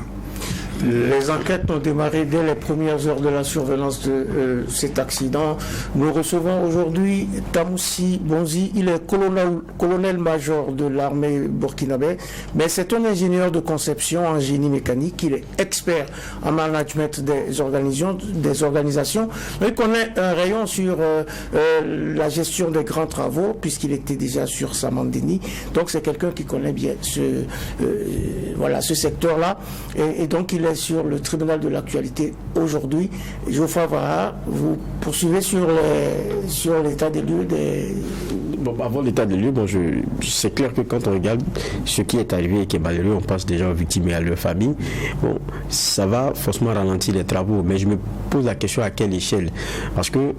Les enquêtes ont démarré dès les premières heures de la survenance de cet accident. Nous recevons aujourd'hui Tamoussi Bonzi. Il est colonel-major de l'armée burkinabé, mais c'est un ingénieur de conception en génie mécanique. Il est expert en management des organisations. Il connaît un rayon sur la gestion des grands travaux, puisqu'il était déjà sur Samandeni. Donc c'est quelqu'un qui connaît bien ce secteur-là. Et donc il est est sur le tribunal de l'actualité aujourd'hui. Geoffroy Vara, vous poursuivez sur l'état des lieux des... Bon, avant l'état des lieux, c'est clair que quand on regarde ce qui est arrivé et qui est malheureux, on pense déjà aux victimes et à leurs familles. Bon, ça va forcément ralentir les travaux, mais je me pose la question à quelle échelle? Parce que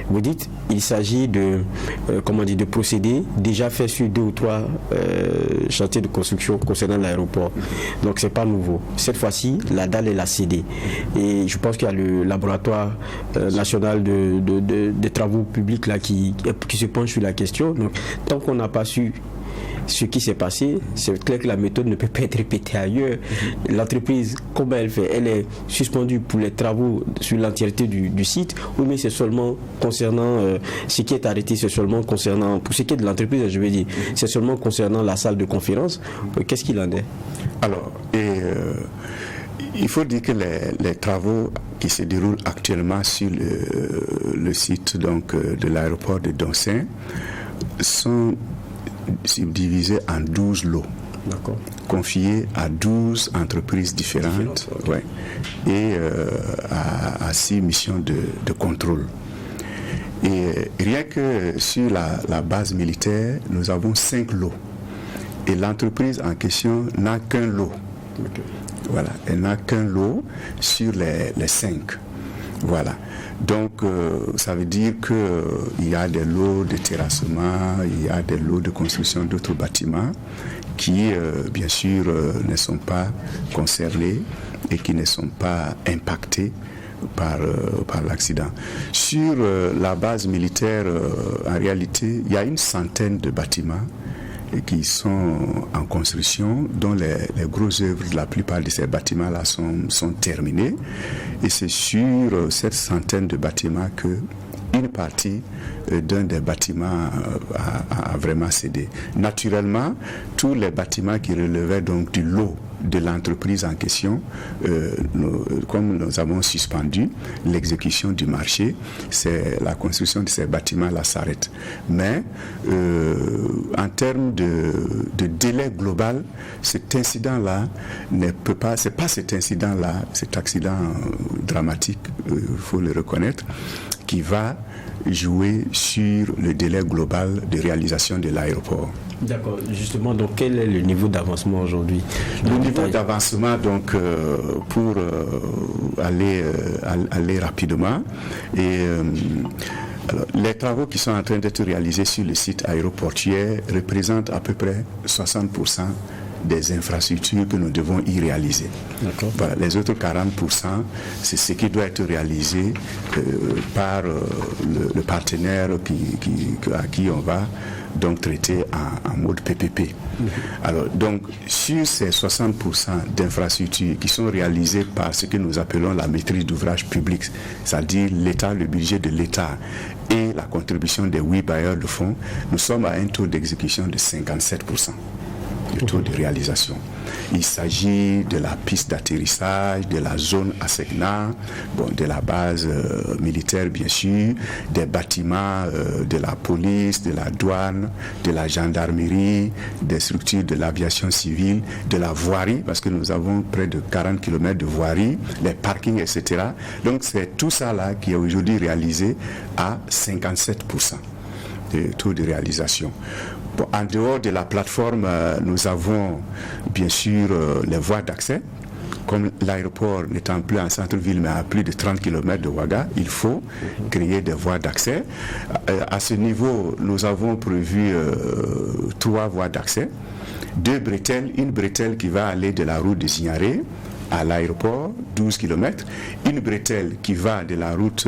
vous dites il s'agit de procédés déjà faits sur 2 ou 3 chantiers de construction concernant l'aéroport. Donc c'est pas nouveau. Cette fois-ci, la dalle elle a cédé. Et je pense qu'il y a le laboratoire national des travaux publics là qui se penche sur la question. Donc tant qu'on n'a pas su ce qui s'est passé, c'est clair que la méthode ne peut pas être répétée ailleurs. L'entreprise, comment elle fait? Elle est suspendue pour les travaux sur l'entièreté du site, ou mais c'est seulement concernant ce qui est arrêté, c'est seulement concernant, pour ce qui est de l'entreprise, je veux dire, c'est seulement concernant la salle de conférence. Qu'est-ce qu'il en est? Alors, il faut dire que les travaux qui se déroulent actuellement sur le site donc, de l'aéroport de Doncin sont divisés en 12 lots, confiés à 12 entreprises différentes, okay. Ouais, et à 6 missions de contrôle. Et rien que sur la base militaire, nous avons 5 lots. Et l'entreprise en question n'a qu'un lot. Okay. Voilà, elle n'a qu'un lot sur les 5. Voilà. Donc, ça veut dire qu'il y a des lots de terrassement, il y a des lots de construction d'autres bâtiments qui, bien sûr, ne sont pas concernés et qui ne sont pas impactés par l'accident. Sur la base militaire, en réalité, il y a une centaine de bâtiments qui sont en construction, dont les grosses œuvres, la plupart de ces bâtiments-là sont terminés. Et c'est sur cette centaine de bâtiments que une partie d'un des bâtiments a vraiment cédé. Naturellement, tous les bâtiments qui relevaient donc du lot de l'entreprise en question, comme nous avons suspendu l'exécution du marché, c'est la construction de ces bâtiments-là s'arrête. Mais en termes de délai global, cet incident-là ne peut pas, c'est pas cet incident-là, cet accident dramatique, il faut le reconnaître, qui va jouer sur le délai global de réalisation de l'aéroport. D'accord. Justement, donc quel est le niveau d'avancement aujourd'hui? Le niveau d'avancement, donc, pour aller rapidement, alors, les travaux qui sont en train d'être réalisés sur le site aéroportuaire représentent à peu près 60% des infrastructures que nous devons y réaliser. Voilà, les autres 40%, c'est ce qui doit être réalisé par le partenaire à qui on va donc traiter en mode PPP. Alors, donc, sur ces 60% d'infrastructures qui sont réalisées par ce que nous appelons la maîtrise d'ouvrage public, c'est-à-dire l'État, le budget de l'État et la contribution des 8 bailleurs de fonds, nous sommes à un taux d'exécution de 57%. Le taux de réalisation. Il s'agit de la piste d'atterrissage, de la zone ASECNA, de la base militaire bien sûr, des bâtiments de la police, de la douane, de la gendarmerie, des structures de l'aviation civile, de la voirie, parce que nous avons près de 40 km de voirie, les parkings, etc. Donc c'est tout ça là qui est aujourd'hui réalisé à 57% de taux de réalisation. Bon, en dehors de la plateforme, nous avons bien sûr les voies d'accès. Comme l'aéroport n'étant plus en centre-ville mais à plus de 30 km de Ouaga, il faut créer des voies d'accès. À ce niveau, nous avons prévu 3 voies d'accès. 2 bretelles, une bretelle qui va aller de la route de Zignaré à l'aéroport, 12 km, une bretelle qui va de la route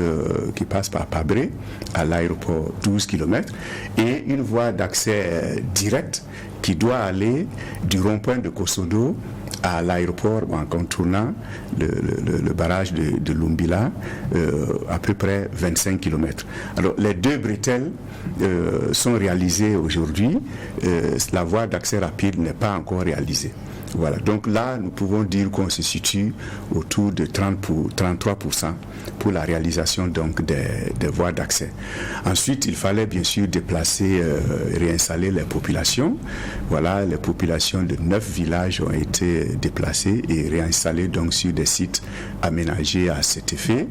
qui passe par Pabré à l'aéroport, 12 km, et une voie d'accès direct qui doit aller du rond-point de Kosodo à l'aéroport en contournant le barrage de Lumbila, à peu près 25 km. Alors les 2 bretelles sont réalisées aujourd'hui, la voie d'accès rapide n'est pas encore réalisée. Voilà, donc là, nous pouvons dire qu'on se situe autour de 33% pour la réalisation donc des voies d'accès. Ensuite, il fallait bien sûr déplacer, réinstaller les populations. Voilà, les populations de 9 villages ont été déplacées et réinstallées donc sur des sites aménagés à cet effet,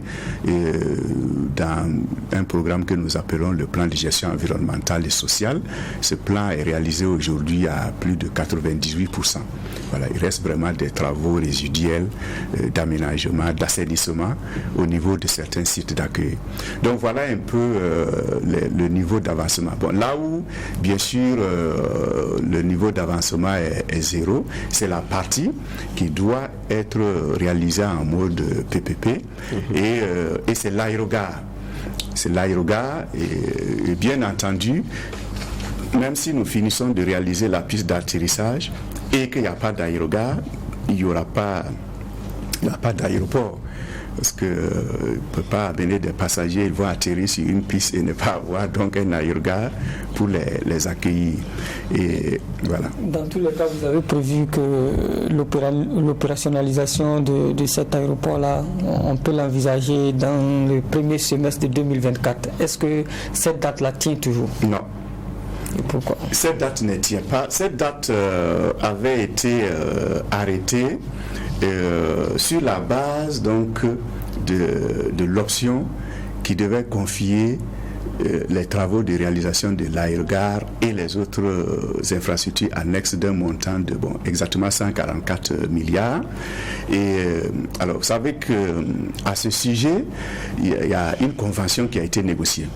dans un programme que nous appelons le plan de gestion environnementale et sociale. Ce plan est réalisé aujourd'hui à plus de 98%. Voilà, il reste vraiment des travaux résiduels d'aménagement, d'assainissement au niveau de certains sites d'accueil. Donc voilà un peu le niveau d'avancement. Bon, là où, bien sûr, le niveau d'avancement est zéro, c'est la partie qui doit être réalisée en mode PPP et c'est l'aérogare. C'est l'aérogare et bien entendu, même si nous finissons de réaliser la piste d'atterrissage et qu'il n'y a pas d'aérogare, il n'y aura pas d'aéroport. Parce qu'on ne peut pas amener des passagers, ils vont atterrir sur une piste et ne pas avoir donc un aérogare pour les accueillir. Et voilà. Dans tous les cas, vous avez prévu que l'opérationnalisation de cet aéroport-là, on peut l'envisager dans le premier semestre de 2024. Est-ce que cette date-là tient toujours? Non. Et pourquoi? Cette date ne tient pas. Cette date avait été arrêtée sur la base donc de l'option qui devait confier les travaux de réalisation de l'aérogare et les autres infrastructures annexes d'un montant de exactement 144 milliards. Et alors vous savez qu'à ce sujet, il y a une convention qui a été négociée.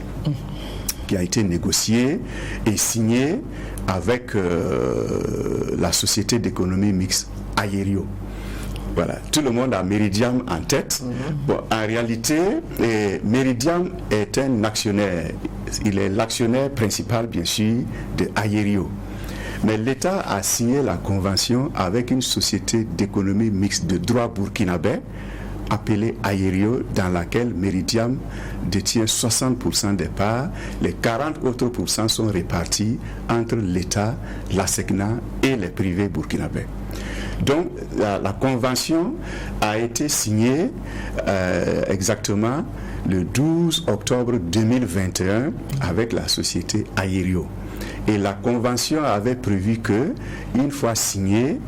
Et signée avec la société d'économie mixte Aéreo. Voilà, tout le monde a Meridiam en tête. Bon, en réalité, Meridiam est un actionnaire. Il est l'actionnaire principal, bien sûr, de Aéreo. Mais l'État a signé la convention avec une société d'économie mixte de droit burkinabé appelée Aéreo, dans laquelle Meridiam détient 60% des parts. Les 40 autres pourcents sont répartis entre l'État, la SECNA et les privés burkinabés. Donc la convention a été signée exactement le 12 octobre 2021 avec la société Aéreo. Et la convention avait prévu que, une fois signée,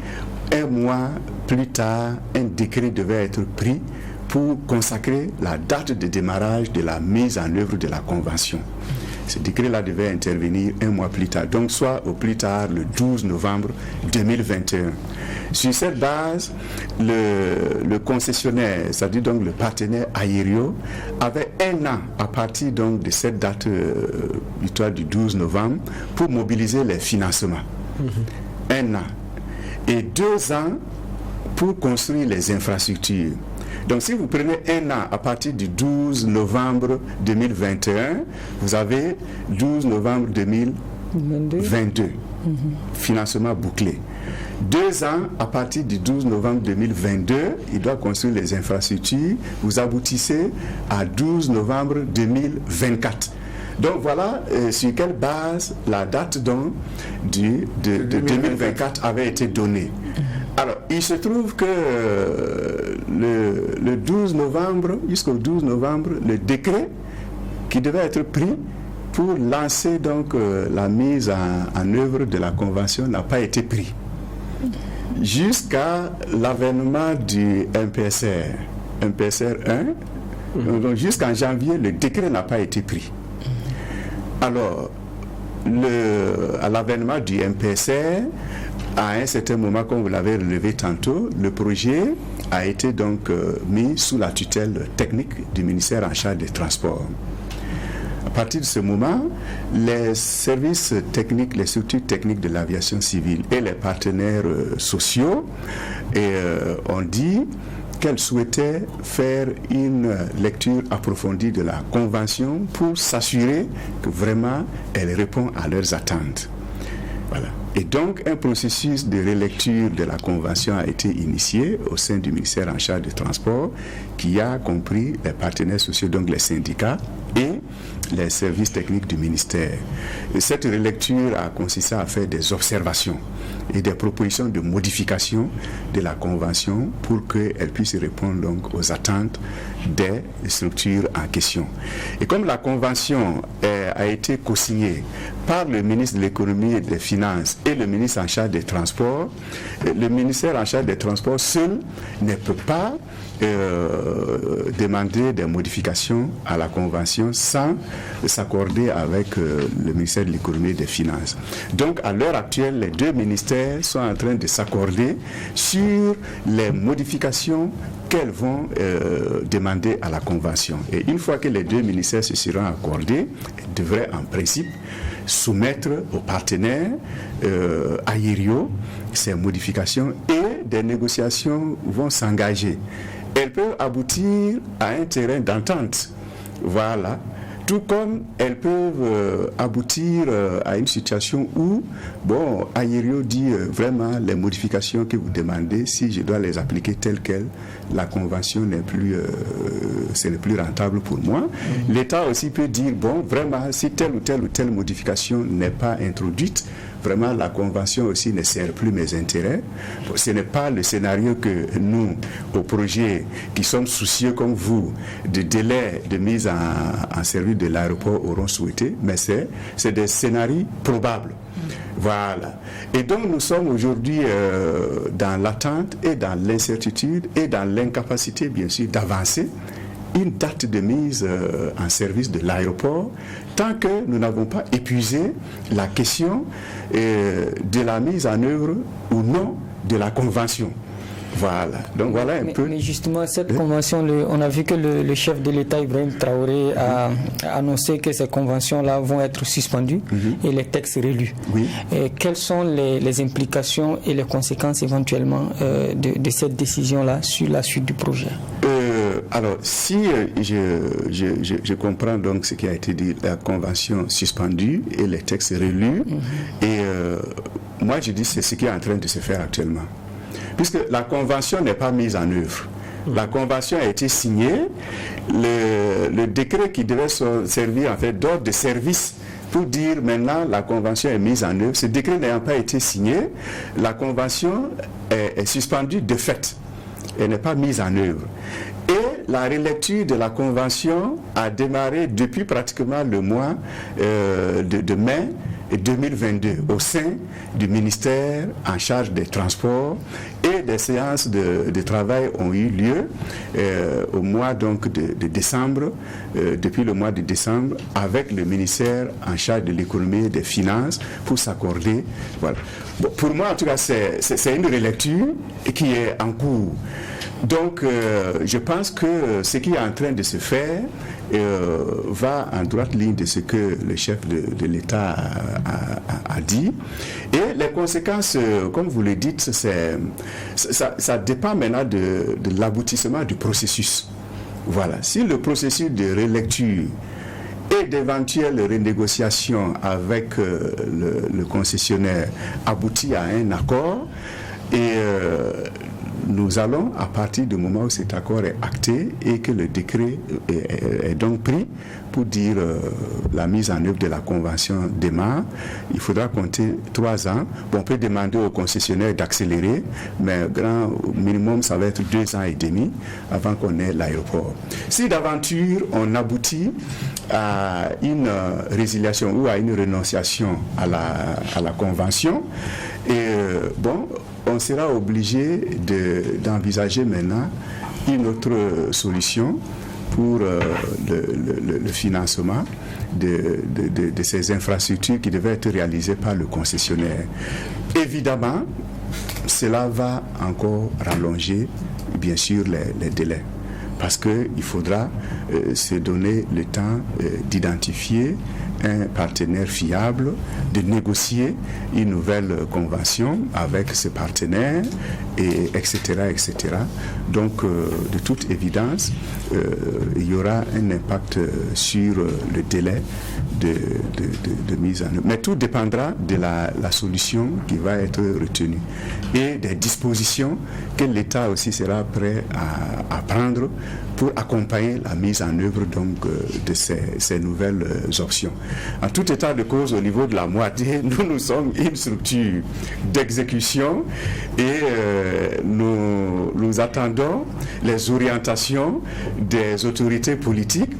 un mois plus tard, un décret devait être pris pour consacrer la date de démarrage de la mise en œuvre de la convention. Ce décret-là devait intervenir un mois plus tard, donc soit au plus tard le 12 novembre 2021. Sur cette base, le concessionnaire, c'est-à-dire donc le partenaire Aéreo, avait un an à partir donc de cette date butoir du 12 novembre pour mobiliser les financements. Un an. Et 2 ans pour construire les infrastructures. Donc si vous prenez un an à partir du 12 novembre 2021, vous avez 12 novembre 2022. Financement bouclé. 2 ans à partir du 12 novembre 2022, il doit construire les infrastructures. Vous aboutissez à 12 novembre 2024. Donc voilà sur quelle base la date donc de 2024 avait été donnée. Alors, il se trouve que le 12 novembre, jusqu'au 12 novembre, le décret qui devait être pris pour lancer donc la mise en œuvre de la convention n'a pas été pris. Jusqu'à l'avènement du MPSR 1, donc jusqu'en janvier, le décret n'a pas été pris. Alors, à l'avènement du MPSR, à un certain moment, comme vous l'avez relevé tantôt, le projet a été donc mis sous la tutelle technique du ministère en charge des Transports. À partir de ce moment, les services techniques, les structures techniques de l'aviation civile et les partenaires sociaux ont dit qu'elles souhaitaient faire une lecture approfondie de la convention pour s'assurer que vraiment elle répond à leurs attentes. Voilà. Et donc, un processus de relecture de la convention a été initié au sein du ministère en charge des Transports, qui a compris les partenaires sociaux, donc les syndicats et les services techniques du ministère. Et cette relecture a consisté à faire des observations. et des propositions de modification de la Convention pour qu'elle puisse répondre donc aux attentes des structures en question. Et comme la Convention a été co-signée par le ministre de l'économie et des finances et le ministre en charge des transports, le ministère en charge des transports seul ne peut pas demander des modifications à la Convention sans s'accorder avec le ministère de l'économie et des finances. Donc à l'heure actuelle, les deux ministères sont en train de s'accorder sur les modifications qu'elles vont demander à la Convention. Et une fois que les deux ministères se seront accordés, elles devraient en principe soumettre aux partenaires aériaux ces modifications et des négociations vont s'engager. Elles peuvent aboutir à un terrain d'entente. Voilà. Tout comme elles peuvent aboutir à une situation où, Aério dit vraiment les modifications que vous demandez, si je dois les appliquer telles quelles, la convention n'est plus, ce n'est plus rentable pour moi. L'État aussi peut dire, vraiment, si telle ou telle modification n'est pas introduite, vraiment la convention aussi ne sert plus mes intérêts. Ce n'est pas le scénario que nous, au projet, qui sommes soucieux comme vous, de délai de mise en service de l'aéroport auront souhaité, mais c'est des scénarios probables. Voilà. Et donc nous sommes aujourd'hui dans l'attente et dans l'incertitude et dans l'incapacité, bien sûr, d'avancer une date de mise en service de l'aéroport tant que nous n'avons pas épuisé la question de la mise en œuvre ou non de la convention. Voilà, donc voilà un peu. Mais justement, cette convention, on a vu que le chef de l'État, Ibrahim Traoré, a annoncé que ces conventions-là vont être suspendues et les textes relus. Oui. Et quelles sont les implications et les conséquences éventuellement de cette décision-là sur la suite du projet? Alors, si je comprends donc ce qui a été dit, la convention suspendue et les textes relus, et moi je dis c'est ce qui est en train de se faire actuellement. Puisque la convention n'est pas mise en œuvre. La convention a été signée, le décret qui devait servir en fait d'ordre de service pour dire maintenant la convention est mise en œuvre, ce décret n'ayant pas été signé, la convention est suspendue de fait. Elle n'est pas mise en œuvre. Et la relecture de la convention a démarré depuis pratiquement le mois de mai 2022 au sein du ministère en charge des transports et des séances de travail ont eu lieu au mois donc de décembre, depuis le mois de décembre, avec le ministère en charge de l'économie et des finances pour s'accorder. Voilà. Bon, pour moi, en tout cas, c'est une relecture qui est en cours. Donc, je pense que ce qui est en train de se faire va en droite ligne de ce que le chef de l'État a dit. Et les conséquences, comme vous le dites, ça dépend maintenant de l'aboutissement du processus. Voilà. Si le processus de relecture et d'éventuelles renégociations avec le concessionnaire aboutit à un accord, et nous allons, à partir du moment où cet accord est acté et que le décret est donc pris pour dire la mise en œuvre de la convention démarre, il faudra compter 3 ans. Bon, on peut demander au concessionnaire d'accélérer, mais grand minimum, ça va être 2 ans et demi avant qu'on ait l'aéroport. Si d'aventure on aboutit à une résiliation ou à une renonciation à la convention, on sera obligé d'envisager maintenant une autre solution pour le financement de ces infrastructures qui devaient être réalisées par le concessionnaire. Évidemment, cela va encore rallonger, bien sûr, les délais. Parce qu'il faudra se donner le temps d'identifier un partenaire fiable, de négocier une nouvelle convention avec ce partenaire, etc., etc. Donc, de toute évidence, il y aura un impact sur le délai de mise en œuvre. Mais tout dépendra de la solution qui va être retenue et des dispositions que l'État aussi sera prêt à prendre pour accompagner la mise en œuvre donc, de ces nouvelles options. en tout état de cause, au niveau de la Mouadé, nous sommes une structure d'exécution et nous attendons les orientations des autorités politiques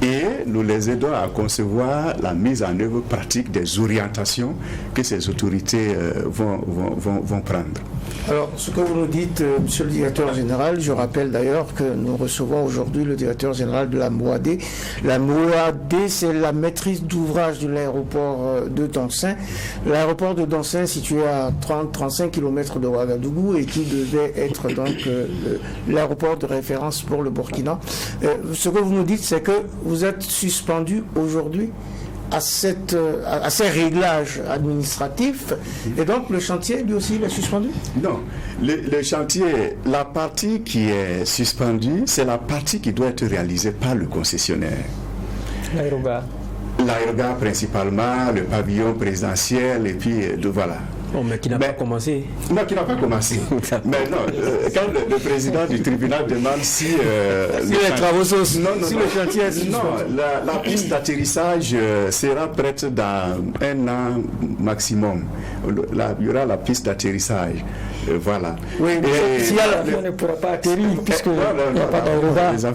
et nous les aidons à concevoir la mise en œuvre pratique des orientations que ces autorités vont prendre. Alors, ce que vous nous dites, monsieur le directeur général, je rappelle d'ailleurs que nous recevons aujourd'hui le directeur général de la Mouadé. La Mouadé, c'est la maîtrise d'ouvrage de l'aéroport de Dancin. L'aéroport de Dancin, situé à 30-35 km de Ouagadougou et qui devait être donc l'aéroport de référence pour le Burkina. Ce que vous nous dites, c'est que vous êtes suspendu aujourd'hui à ces réglages administratifs, et donc le chantier lui aussi il est suspendu? Non, le chantier, la partie qui est suspendue, c'est la partie qui doit être réalisée par le concessionnaire. L'aérogare principalement, le pavillon présidentiel, et puis voilà. Oh, mais qui n'a pas commencé. Non, qui n'a pas commencé. Mais non, quand le président du tribunal demande si les travaux sont si le chantier est suspendu. Non, la piste d'atterrissage sera prête dans 1 an maximum. Il y aura la piste d'atterrissage. Voilà. Oui, mais si l'avion ne pourra pas atterrir, puisque il n'y a pas d'aérogare. Les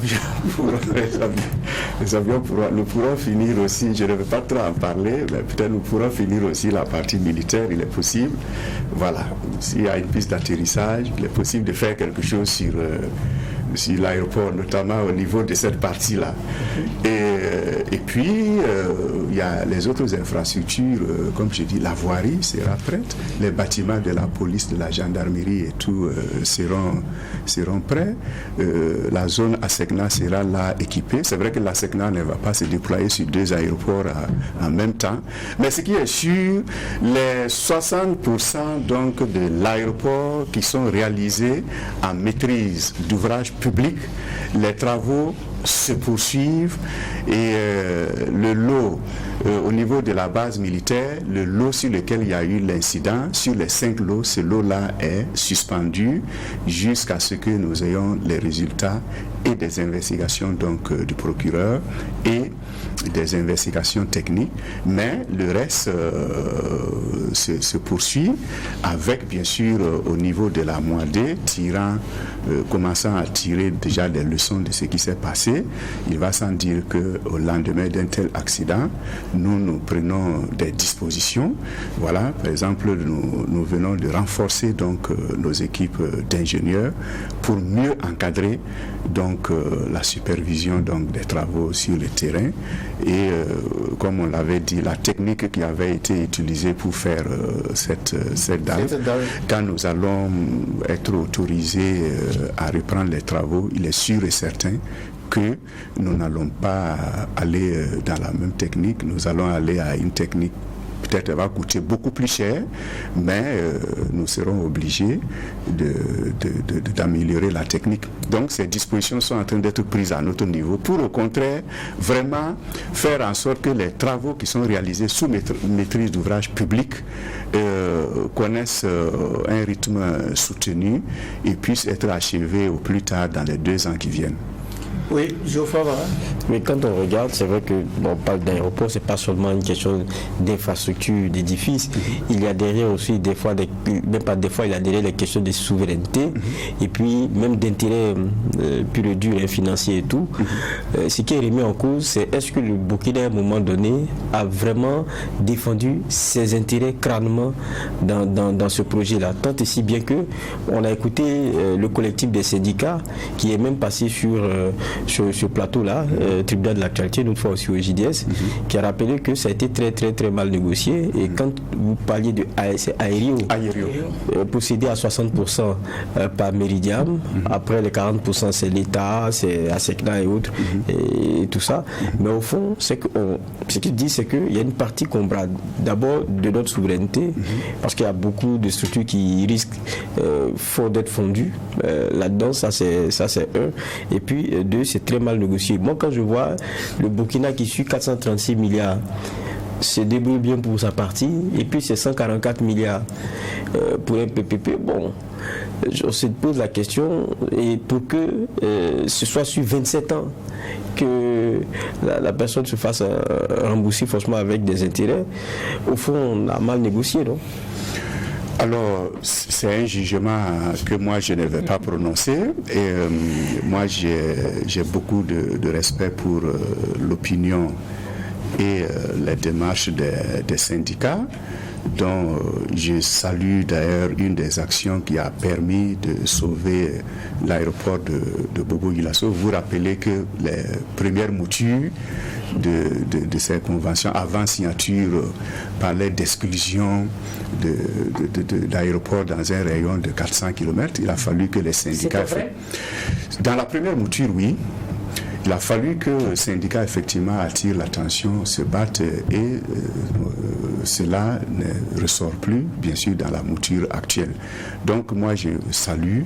avions nous pourrons finir aussi, je ne veux pas trop en parler, mais peut-être nous pourrons finir aussi la partie militaire, il est possible. Voilà, s'il y a une piste d'atterrissage, il est possible de faire quelque chose sur l'aéroport, notamment au niveau de cette partie-là. Et puis, il y a les autres infrastructures, comme je dis, la voirie sera prête, les bâtiments de la police, de la gendarmerie et tout seront prêts. La zone ASECNA sera là équipée. C'est vrai que l'ASECNA ne va pas se déployer sur 2 aéroports en même temps, mais ce qui est sûr, les 60% donc de l'aéroport qui sont réalisés en maîtrise d'ouvrage public, les travaux se poursuivent et le lot au niveau de la base militaire, le lot sur lequel il y a eu l'incident, sur les 5 lots, ce lot-là est suspendu jusqu'à ce que nous ayons les résultats et des investigations donc du procureur et des investigations techniques, mais le reste se poursuit avec bien sûr au niveau de la Mouadé, commençant à tirer déjà des leçons de ce qui s'est passé. Il va sans dire qu'au lendemain d'un tel accident, nous prenons des dispositions. Voilà, par exemple, nous venons de renforcer donc nos équipes d'ingénieurs pour mieux encadrer donc la supervision donc des travaux sur le terrain et comme on l'avait dit, la technique qui avait été utilisée pour faire cette dalle, quand nous allons être autorisés à reprendre les travaux, il est sûr et certain que nous n'allons pas aller dans la même technique, nous allons aller à une technique peut-être va coûter beaucoup plus cher, mais nous serons obligés d'améliorer la technique. Donc ces dispositions sont en train d'être prises à notre niveau pour au contraire vraiment faire en sorte que les travaux qui sont réalisés sous maîtrise d'ouvrage public connaissent un rythme soutenu et puissent être achevés au plus tard dans les 2 ans qui viennent. Oui, Geoffroy Varin. Mais quand on regarde, c'est vrai qu'on parle d'aéroport, c'est pas seulement une question d'infrastructure, d'édifice. Il y a derrière aussi des fois, même pas des fois, il y a derrière les questions de souveraineté et puis même d'intérêt pur et dur, financier et tout. Ce qui est remis en cause, c'est est-ce que le Burkina à un moment donné a vraiment défendu ses intérêts crânement dans ce projet-là. Tant et si bien que on a écouté le collectif des syndicats qui est même passé sur ce plateau-là, tribunal de l'actualité, une fois aussi au JDS, qui a rappelé que ça a été très très très mal négocié. Et quand vous parliez de Aério, possédé à 60% par Meridiam, après les 40% c'est l'État, c'est ASECNA et autres, et tout ça. Mais au fond, ce qu'il dit, c'est qu'il y a une partie qu'on brade d'abord de notre souveraineté, parce qu'il y a beaucoup de structures qui risquent fort d'être fondues. Là-dedans, ça c'est un. Et puis, 2, c'est très mal négocié. Moi, quand je vois le Burkina qui suit 436 milliards se débrouille bien pour sa partie, et puis c'est 144 milliards pour un PPP. Bon, on se pose la question, et pour que ce soit sur 27 ans que la personne se fasse rembourser forcément avec des intérêts, au fond, on a mal négocié, non? Alors, c'est un jugement que moi je ne vais pas prononcer, et moi j'ai beaucoup de respect pour l'opinion et les démarches des syndicats, dont je salue d'ailleurs une des actions qui a permis de sauver l'aéroport de Bobo-Dioulasso. Vous vous rappelez que les premières moutures de ces conventions avant signature parlaient d'exclusion de l'aéroport dans un rayon de 400 km. Il a fallu que les syndicats... Dans la première mouture, oui. Il a fallu que le syndicat effectivement attire l'attention, se batte, et cela ne ressort plus, bien sûr, dans la mouture actuelle. Donc moi je salue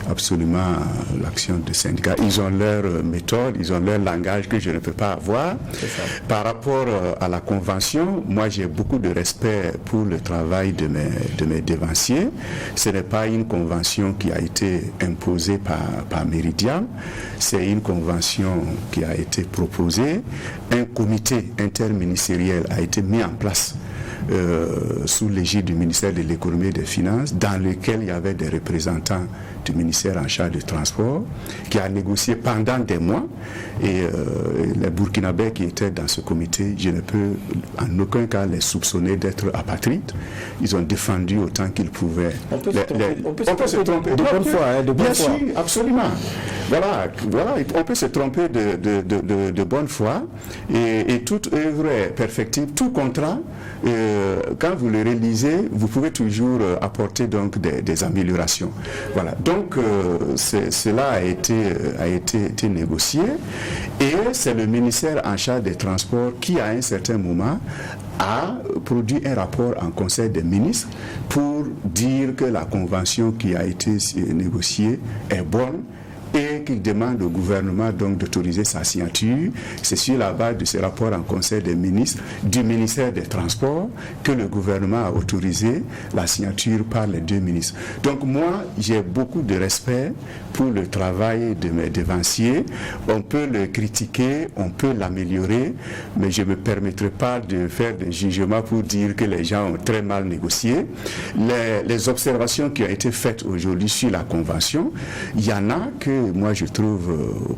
absolument l'action des syndicats. Ils ont leur méthode, ils ont leur langage que je ne peux pas avoir. Par rapport à la convention, moi j'ai beaucoup de respect pour le travail de mes dévanciers. Ce n'est pas une convention qui a été imposée par Meridiam, c'est une convention qui a été proposée. Un comité interministériel a été mis en place sous l'égide du ministère de l'économie et des finances, dans lequel il y avait des représentants du ministère en charge du transport, qui a négocié pendant des mois, et les Burkinabés qui étaient dans ce comité, je ne peux en aucun cas les soupçonner d'être apatrides. Ils ont défendu autant qu'ils pouvaient. On peut se tromper de bonne foi. Bien sûr, absolument. Voilà, on peut se tromper de bonne foi, et toute œuvre est perfectible, tout contrat. Quand vous le réalisez, vous pouvez toujours apporter donc des améliorations. Voilà. Donc cela a été négocié, et c'est le ministère en charge des Transports qui, à un certain moment, a produit un rapport en Conseil des ministres pour dire que la convention qui a été négociée est bonne, et qu'il demande au gouvernement donc d'autoriser sa signature. C'est sur la base de ce rapport en Conseil des ministres du ministère des Transports que le gouvernement a autorisé la signature par les deux ministres. Donc moi, j'ai beaucoup de respect pour le travail de mes dévanciers. On peut le critiquer, on peut l'améliorer, mais je ne me permettrai pas de faire des jugements pour dire que les gens ont très mal négocié. Les observations qui ont été faites aujourd'hui sur la convention, il y en a que moi je trouve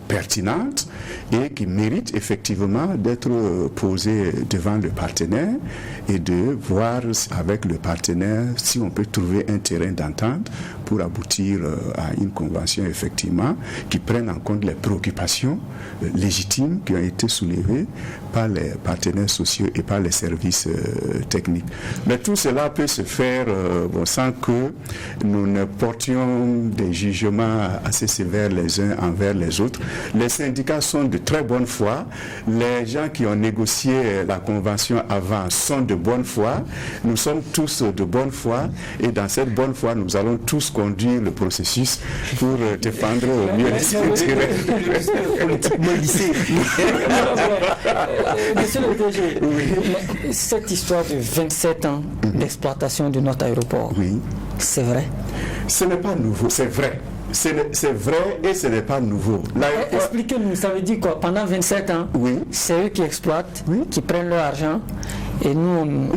pertinentes et qui méritent effectivement d'être posées devant le partenaire, et de voir avec le partenaire si on peut trouver un terrain d'entente pour aboutir à une convention effectivement qui prenne en compte les préoccupations légitimes qui ont été soulevées par les partenaires sociaux et par les services techniques. Mais tout cela peut se faire sans que nous ne portions des jugements assez sévères les uns envers les autres. Les syndicats sont de très bonne foi. Les gens qui ont négocié la convention avant sont de bonne foi. Nous sommes tous de bonne foi, et dans cette bonne foi, nous allons tous conduire le processus pour défendre au mieux les intérêts. Monsieur le DG, cette histoire de 27 ans d'exploitation de notre aéroport, c'est vrai? Ce n'est pas nouveau, c'est vrai. C'est vrai et ce n'est pas nouveau. Expliquez-nous, ça veut dire quoi? Pendant 27 ans, c'est eux qui exploitent, qui prennent leur argent, et nous,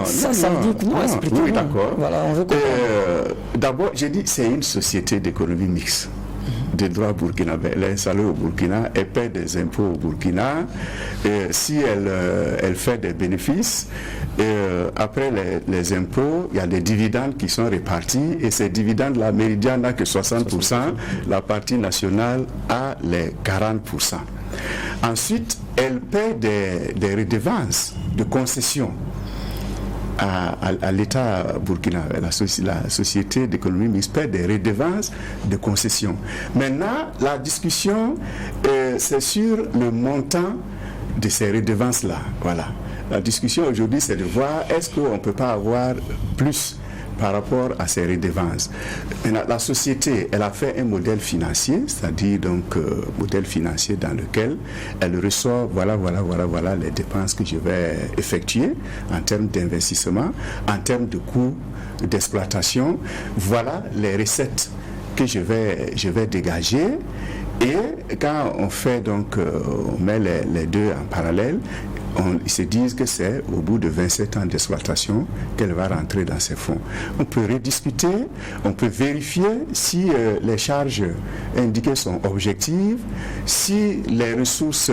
ça veut dire que nous, expliquez-nous. Oui, d'accord. Voilà, on veut comprendre. D'abord, j'ai dit c'est une société d'économie mixte de droit burkinabé. Elle est installée au Burkina, elle paie des impôts au Burkina, et si elle fait des bénéfices, après les impôts, il y a des dividendes qui sont répartis, et ces dividendes-là, Meridiam n'a que 60%, la partie nationale a les 40%. Ensuite, elle paie des redevances de concession à l'État burkinabé. La société d'économie mixte paie des redevances de concession. Maintenant, la discussion, c'est sur le montant de ces redevances-là. Voilà. La discussion aujourd'hui, c'est de voir est-ce qu'on ne peut pas avoir plus par rapport à ses redevances. Maintenant, la société, elle a fait un modèle financier, c'est-à-dire donc modèle financier dans lequel elle ressort, voilà les dépenses que je vais effectuer en termes d'investissement, en termes de coûts d'exploitation, voilà les recettes que je vais dégager. Et quand on fait donc, on met les deux en parallèle, ils se disent que c'est au bout de 27 ans d'exploitation qu'elle va rentrer dans ces fonds. On peut rediscuter, on peut vérifier si les charges indiquées sont objectives, si les ressources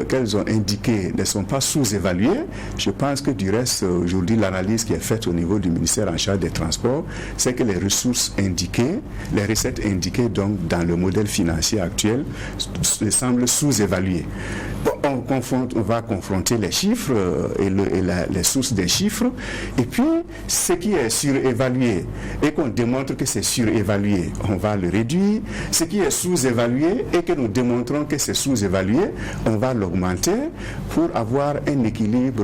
qu'elles ont indiquées ne sont pas sous-évaluées. Je pense que du reste, aujourd'hui, l'analyse qui est faite au niveau du ministère en charge des Transports, c'est que les ressources indiquées, les recettes indiquées donc dans le modèle financier actuel semblent sous-évaluées. Bon, on va confronter les chiffres et les sources des chiffres, et puis ce qui est surévalué et qu'on démontre que c'est surévalué, on va le réduire. Ce qui est sous-évalué et que nous démontrons que c'est sous-évalué, on va l'augmenter pour avoir un équilibre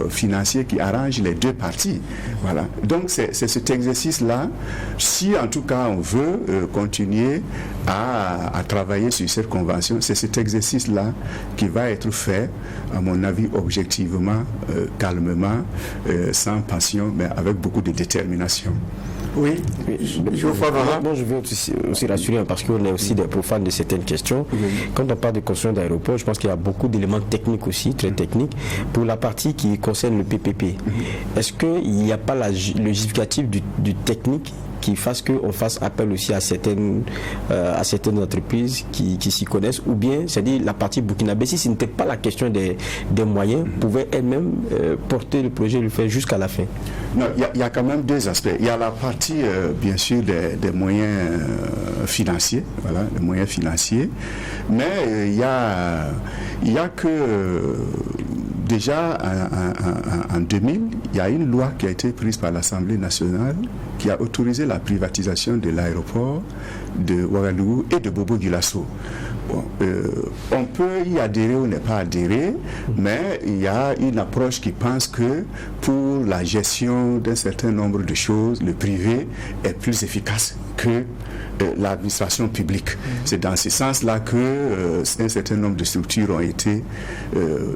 financier qui arrange les deux parties. Voilà. Donc c'est cet exercice-là, si en tout cas on veut continuer à travailler sur cette convention, c'est cet exercice-là qui va être fait, à mon avis, objectivement, calmement, sans passion, mais avec beaucoup de détermination. Oui, je veux aussi rassurer, parce qu'on est aussi des profanes de certaines questions. Quand on parle de construction d'aéroport, je pense qu'il y a beaucoup d'éléments techniques aussi, très techniques. Pour la partie qui concerne le PPP, est-ce qu'il n'y a pas le justificatif du technique qui fasse qu'on fasse appel aussi à certaines entreprises qui s'y connaissent, ou bien, c'est-à-dire la partie burkinabé, si ce n'était pas la question des moyens, pouvait elle-même porter le projet et le faire jusqu'à la fin? Non, il y a quand même deux aspects. Il y a la partie, bien sûr, des moyens financiers, voilà, les moyens financiers, mais il y a que... Déjà, en 2000, il y a une loi qui a été prise par l'Assemblée nationale qui a autorisé la privatisation de l'aéroport de Ouagadougou et de Bobo-Dioulasso. Bon, on peut y adhérer ou ne pas adhérer, mais il y a une approche qui pense que pour la gestion d'un certain nombre de choses, le privé est plus efficace que l'administration publique. C'est dans ce sens-là que un certain nombre de structures ont été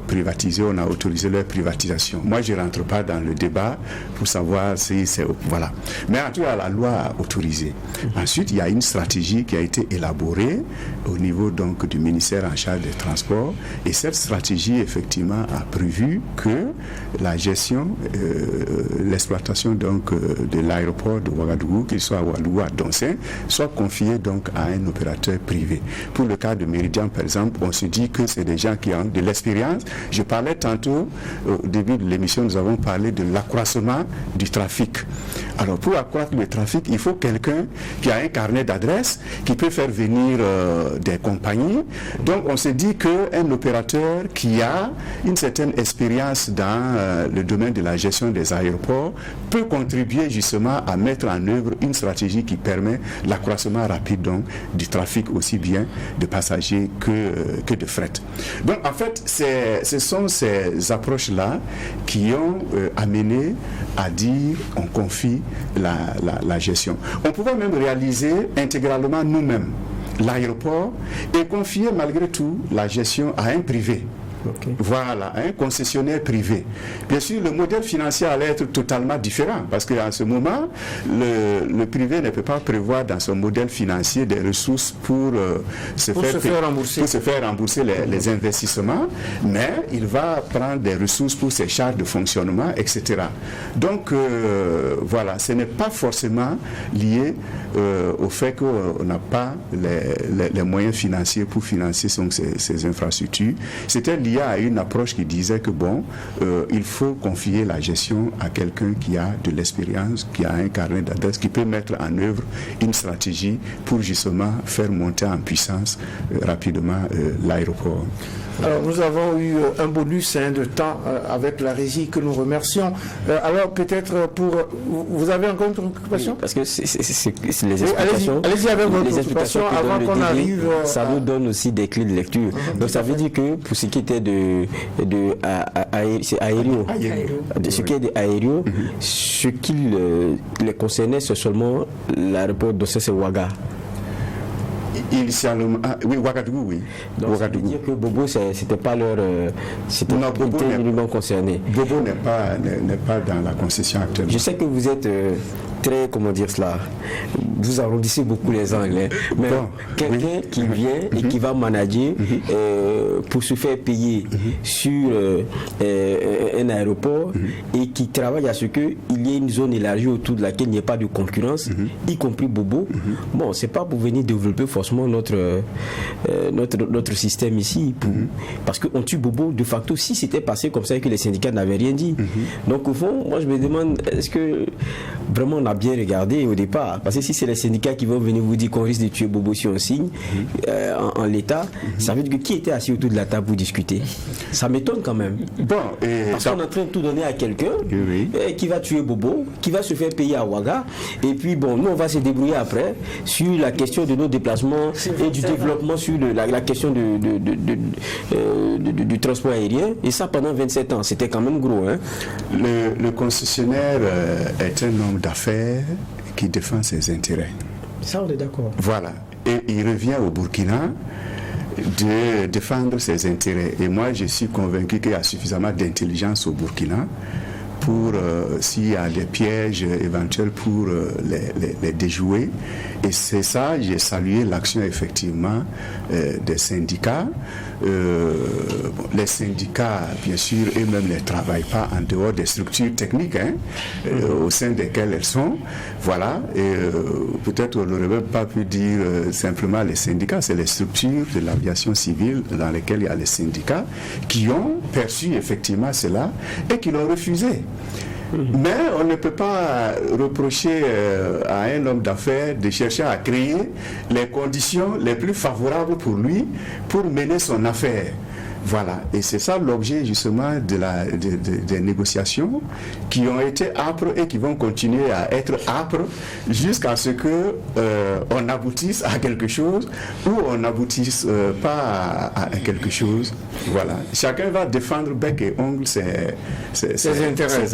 privatisées, on a autorisé leur privatisation. Moi, je ne rentre pas dans le débat pour savoir si c'est... Voilà. Mais en tout cas, la loi a autorisé. Ensuite, il y a une stratégie qui a été élaborée au niveau donc du ministère en charge des Transports, et cette stratégie, effectivement, a prévu que la gestion, l'exploitation donc de l'aéroport de Ouagadougou, qu'il soit à Ouagadougou ou à Doncin, soit confié donc à un opérateur privé. Pour le cas de Meridian, par exemple, on se dit que c'est des gens qui ont de l'expérience. Je parlais tantôt, au début de l'émission, nous avons parlé de l'accroissement du trafic. Alors, pour accroître le trafic, il faut quelqu'un qui a un carnet d'adresses, qui peut faire venir des compagnies. Donc, on se dit qu'un opérateur qui a une certaine expérience dans le domaine de la gestion des aéroports peut contribuer justement à mettre en œuvre une stratégie qui permet l'accroissement rapide donc, du trafic aussi bien de passagers que de fret. Donc en fait, ce sont ces approches-là qui ont amené à dire on confie la gestion. On pouvait même réaliser intégralement nous-mêmes l'aéroport et confier malgré tout la gestion à un privé. Okay. Voilà, un concessionnaire privé. Bien sûr, le modèle financier allait être totalement différent parce qu'en ce moment, le privé ne peut pas prévoir dans son modèle financier des ressources pour se faire rembourser les investissements, mais il va prendre des ressources pour ses charges de fonctionnement, etc. Donc, voilà, ce n'est pas forcément lié au fait qu'on n'a pas les moyens financiers pour financer ces infrastructures. C'était lié à une approche qui disait que bon, il faut confier la gestion à quelqu'un qui a de l'expérience, qui a un carnet d'adresses, qui peut mettre en œuvre une stratégie pour justement faire monter en puissance rapidement l'aéroport. Alors nous avons eu un bonus de temps avec la régie que nous remercions. Alors peut-être pour... Vous avez encore une préoccupation? Parce que c'est les explications. Allez-y avec votre préoccupation avant qu'on arrive... Ça nous donne aussi des clés de lecture. Donc ça veut dire que pour ce qui était c'est aérien. Ce qui est de aérien, ce qui les concernait, c'est seulement l'aéroport de c'est Ouaga. Initialement, oui, Ouagadougou, oui. Donc, ça veut dire que Bobo, c'était pas leur. C'était nullement concerné. Bobo n'est pas dans la concession actuellement. Je sais que vous êtes très, comment dire cela, vous arrondissez beaucoup les angles, mais bon, quelqu'un qui vient et qui va manager pour se faire payer sur un aéroport et qui travaille à ce qu'il y ait une zone élargie autour de laquelle il n'y ait pas de concurrence, y compris Bobo, bon, c'est pas pour venir développer forcément notre système ici, parce qu'on tue Bobo de facto si c'était passé comme ça et que les syndicats n'avaient rien dit. Donc au fond, moi je me demande, est-ce que vraiment on a bien regardé au départ, parce que si c'est les syndicats qui vont venir vous dire qu'on risque de tuer Bobo si on signe en l'état, ça veut dire que qui était assis autour de la table pour discuter? Ça m'étonne quand même. Bon, parce qu'on est en train de tout donner à quelqu'un qui va tuer Bobo, qui va se faire payer à Ouaga, et puis bon, nous on va se débrouiller après sur la question de nos déplacements et du développement sur la question du transport aérien, et ça pendant 27 ans, c'était quand même gros. Hein? Le concessionnaire est un homme d'affaires qui défend ses intérêts. Ça, on est d'accord. Voilà. Et il revient au Burkina de défendre ses intérêts. Et moi, je suis convaincu qu'il y a suffisamment d'intelligence au Burkina pour, s'il y a des pièges éventuels, pour les déjouer. Et c'est ça, j'ai salué l'action effectivement des syndicats. Les syndicats, bien sûr, eux-mêmes ne travaillent pas en dehors des structures techniques au sein desquelles elles sont. Voilà. Et peut-être on n'aurait même pas pu dire simplement les syndicats, c'est les structures de l'aviation civile dans lesquelles il y a les syndicats qui ont perçu effectivement cela et qui l'ont refusé. Mais on ne peut pas reprocher à un homme d'affaires de chercher à créer les conditions les plus favorables pour lui pour mener son affaire. Voilà, et c'est ça l'objet justement des négociations qui ont été âpres et qui vont continuer à être âpres jusqu'à ce que on aboutisse à quelque chose ou on n'aboutisse pas à quelque chose. Voilà, chacun va défendre bec et ongle ses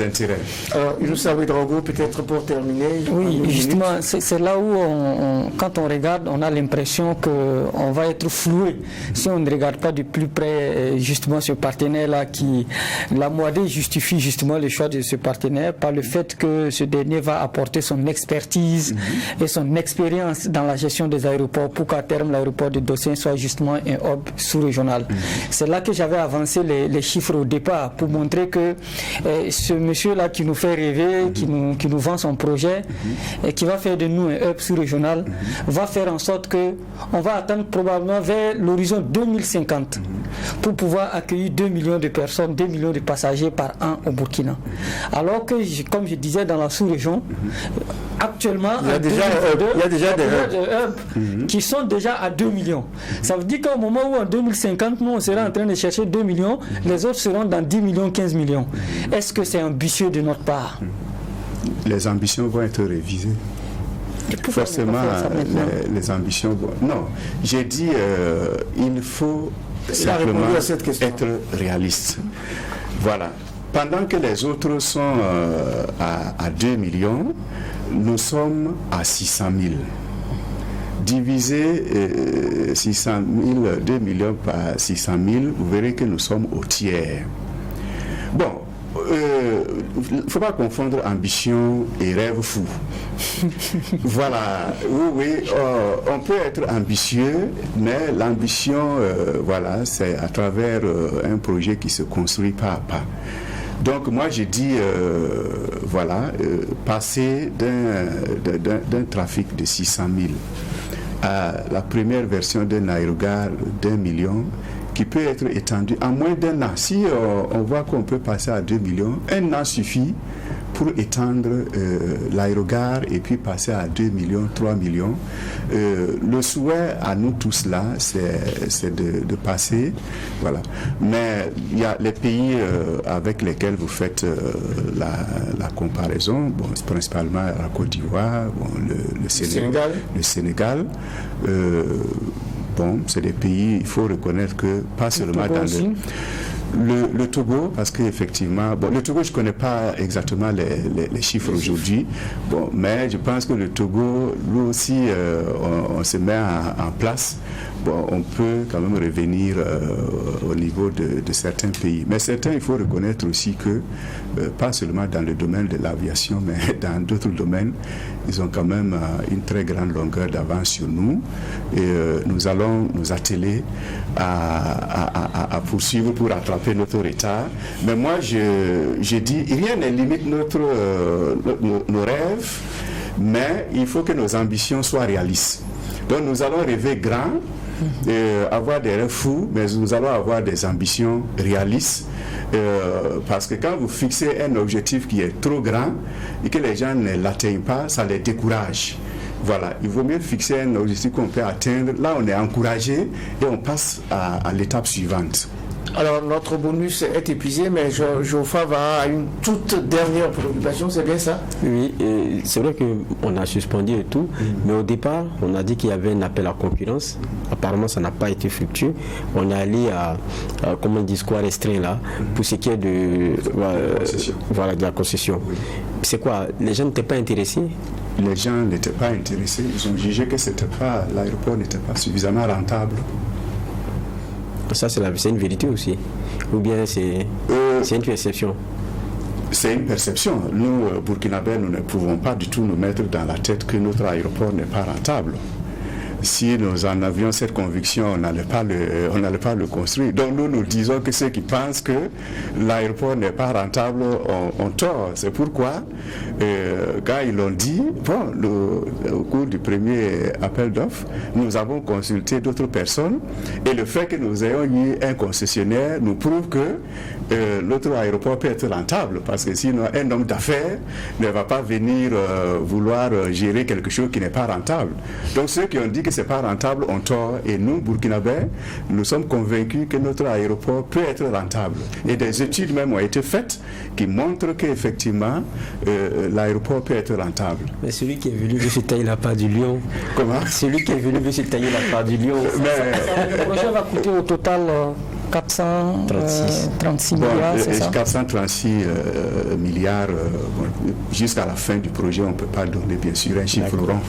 intérêts. Alors, Youssou Ouedraogo, peut-être pour terminer. Oui, justement, c'est là où quand on regarde, on a l'impression qu'on va être floué si on ne regarde pas de plus près justement ce partenaire-là la Mouadé justifie justement le choix de ce partenaire par le fait que ce dernier va apporter son expertise et son expérience dans la gestion des aéroports pour qu'à terme l'aéroport de Dossin soit justement un hub sous-régional. C'est là que j'avais avancé les chiffres au départ pour montrer que ce monsieur-là qui nous fait rêver, qui nous vend son projet et qui va faire de nous un hub sous-régional, va faire en sorte qu'on va atteindre probablement vers l'horizon 2050 pour pouvoir accueillir 2 millions de personnes, 2 millions de passagers par an au Burkina. Alors que, comme je disais, dans la sous-région, actuellement, il y a déjà des hubs qui sont déjà à 2 millions. Ça veut dire qu'au moment où en 2050, nous, on sera en train de chercher 2 millions, les autres seront dans 10 millions, 15 millions. Est-ce que c'est ambitieux de notre part? Les ambitions vont être révisées. Forcément, les ambitions... Non, j'ai dit, il faut simplement être réaliste. Voilà. Pendant que les autres sont à 2 millions, nous sommes à 600 000. Diviser 600 000, 2 millions par 600 000, vous verrez que nous sommes au tiers. Bon, il ne faut pas confondre ambition et rêve fou. Voilà, oui, on peut être ambitieux, mais l'ambition, voilà, c'est à travers un projet qui se construit pas à pas. Donc moi je dis, voilà, passer d'un trafic de 600 000 à la première version d'un aérogare d'1 million, qui peut être étendu en moins d'un an. Si on voit qu'on peut passer à 2 millions, un an suffit pour étendre l'aérogare et puis passer à 2 millions, 3 millions. Le souhait à nous tous là, c'est de passer, voilà. Mais il y a les pays avec lesquels vous faites la comparaison, bon, principalement la Côte d'Ivoire, bon, le Sénégal. bon, c'est des pays, il faut reconnaître que pas seulement dans le Togo, parce qu'effectivement, bon, le Togo, je ne connais pas exactement les chiffres aujourd'hui, bon, mais je pense que le Togo, lui aussi, on se met en place. Bon, on peut quand même revenir au niveau de certains pays. Mais certains, il faut reconnaître aussi que, pas seulement dans le domaine de l'aviation, mais dans d'autres domaines, ils ont quand même une très grande longueur d'avance sur nous. Et nous allons nous atteler à poursuivre pour rattraper notre retard. Mais moi, je dis, rien ne limite nos rêves, mais il faut que nos ambitions soient réalistes. Donc nous allons rêver grand, avoir des rêves fous, mais nous allons avoir des ambitions réalistes. Parce que quand vous fixez un objectif qui est trop grand et que les gens ne l'atteignent pas, ça les décourage. Voilà, il vaut mieux fixer un objectif qu'on peut atteindre. Là, on est encouragé et on passe à l'étape suivante. Alors, notre bonus est épuisé, mais Geoffroy va à une toute dernière préoccupation, c'est bien ça? Oui, c'est vrai qu'on a suspendu et tout, mais au départ, on a dit qu'il y avait un appel à concurrence. Apparemment, ça n'a pas été fructueux. On est allé à comment on dit, quoi restreint là, pour ce qui est de la concession. Oui. C'est quoi? Les gens n'étaient pas intéressés? Les gens n'étaient pas intéressés. Ils ont jugé que l'aéroport n'était pas suffisamment rentable. Ça, c'est une vérité aussi. Ou bien c'est une perception? C'est une perception. Nous, Burkinabés, nous ne pouvons pas du tout nous mettre dans la tête que notre aéroport n'est pas rentable. Si nous en avions cette conviction, on n'allait pas le construire. Donc nous disons que ceux qui pensent que l'aéroport n'est pas rentable ont tort. C'est pourquoi, quand ils l'ont dit, au cours du premier appel d'offres, nous avons consulté d'autres personnes et le fait que nous ayons eu un concessionnaire nous prouve que notre aéroport peut être rentable, parce que sinon un homme d'affaires ne va pas venir vouloir gérer quelque chose qui n'est pas rentable. Donc ceux qui ont dit que c'est pas rentable ont tort, et nous, Burkinabés, nous sommes convaincus que notre aéroport peut être rentable. Et des études même ont été faites qui montrent qu'effectivement l'aéroport peut être rentable. Mais celui qui est venu veut se tailler la part du lion. Comment? Celui qui est venu veut se tailler la part du lion. Le projet va coûter au total 436 milliards, c'est ça? 436 milliards, jusqu'à la fin du projet, on ne peut pas donner bien sûr un chiffre rond.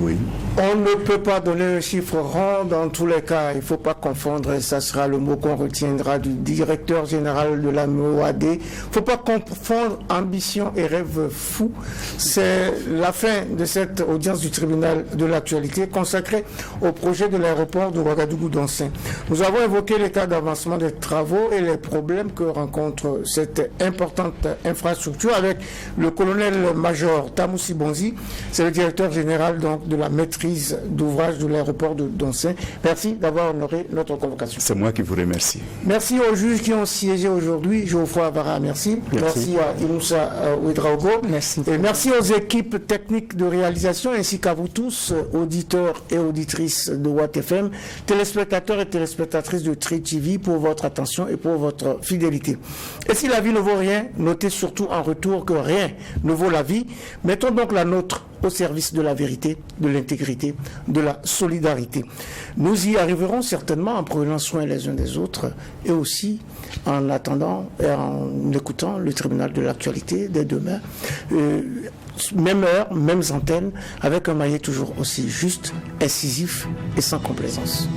Oui. On ne peut pas donner un chiffre rond dans tous les cas. Il ne faut pas confondre, et ça sera le mot qu'on retiendra du directeur général de la MOAD. Il ne faut pas confondre ambition et rêve fou. C'est la fin de cette audience du tribunal de l'actualité consacrée au projet de l'aéroport de Ouagadougou-Dansing. Nous avons évoqué les cas d'avancement des travaux et les problèmes que rencontre cette importante infrastructure avec le colonel-major Tamoussi Bonzi. C'est le directeur général donc de la maîtrise d'ouvrage de l'aéroport de Dansing. Merci d'avoir honoré notre convocation. C'est moi qui vous remercie. Merci aux juges qui ont siégé aujourd'hui. Geoffroy Avara, merci. Merci à Inoussa Ouedraogo. Merci. Et merci aux équipes techniques de réalisation ainsi qu'à vous tous, auditeurs et auditrices de Watt FM, téléspectateurs et téléspectatrices de Tri TV, pour votre attention et pour votre fidélité. Et si la vie ne vaut rien, notez surtout en retour que rien ne vaut la vie. Mettons donc la nôtre au service de la vérité, de l'intégrité, de la solidarité. Nous y arriverons certainement en prenant soin les uns des autres et aussi en attendant et en écoutant le tribunal de l'actualité dès demain. Même heure, mêmes antennes, avec un maillet toujours aussi juste, incisif et sans complaisance.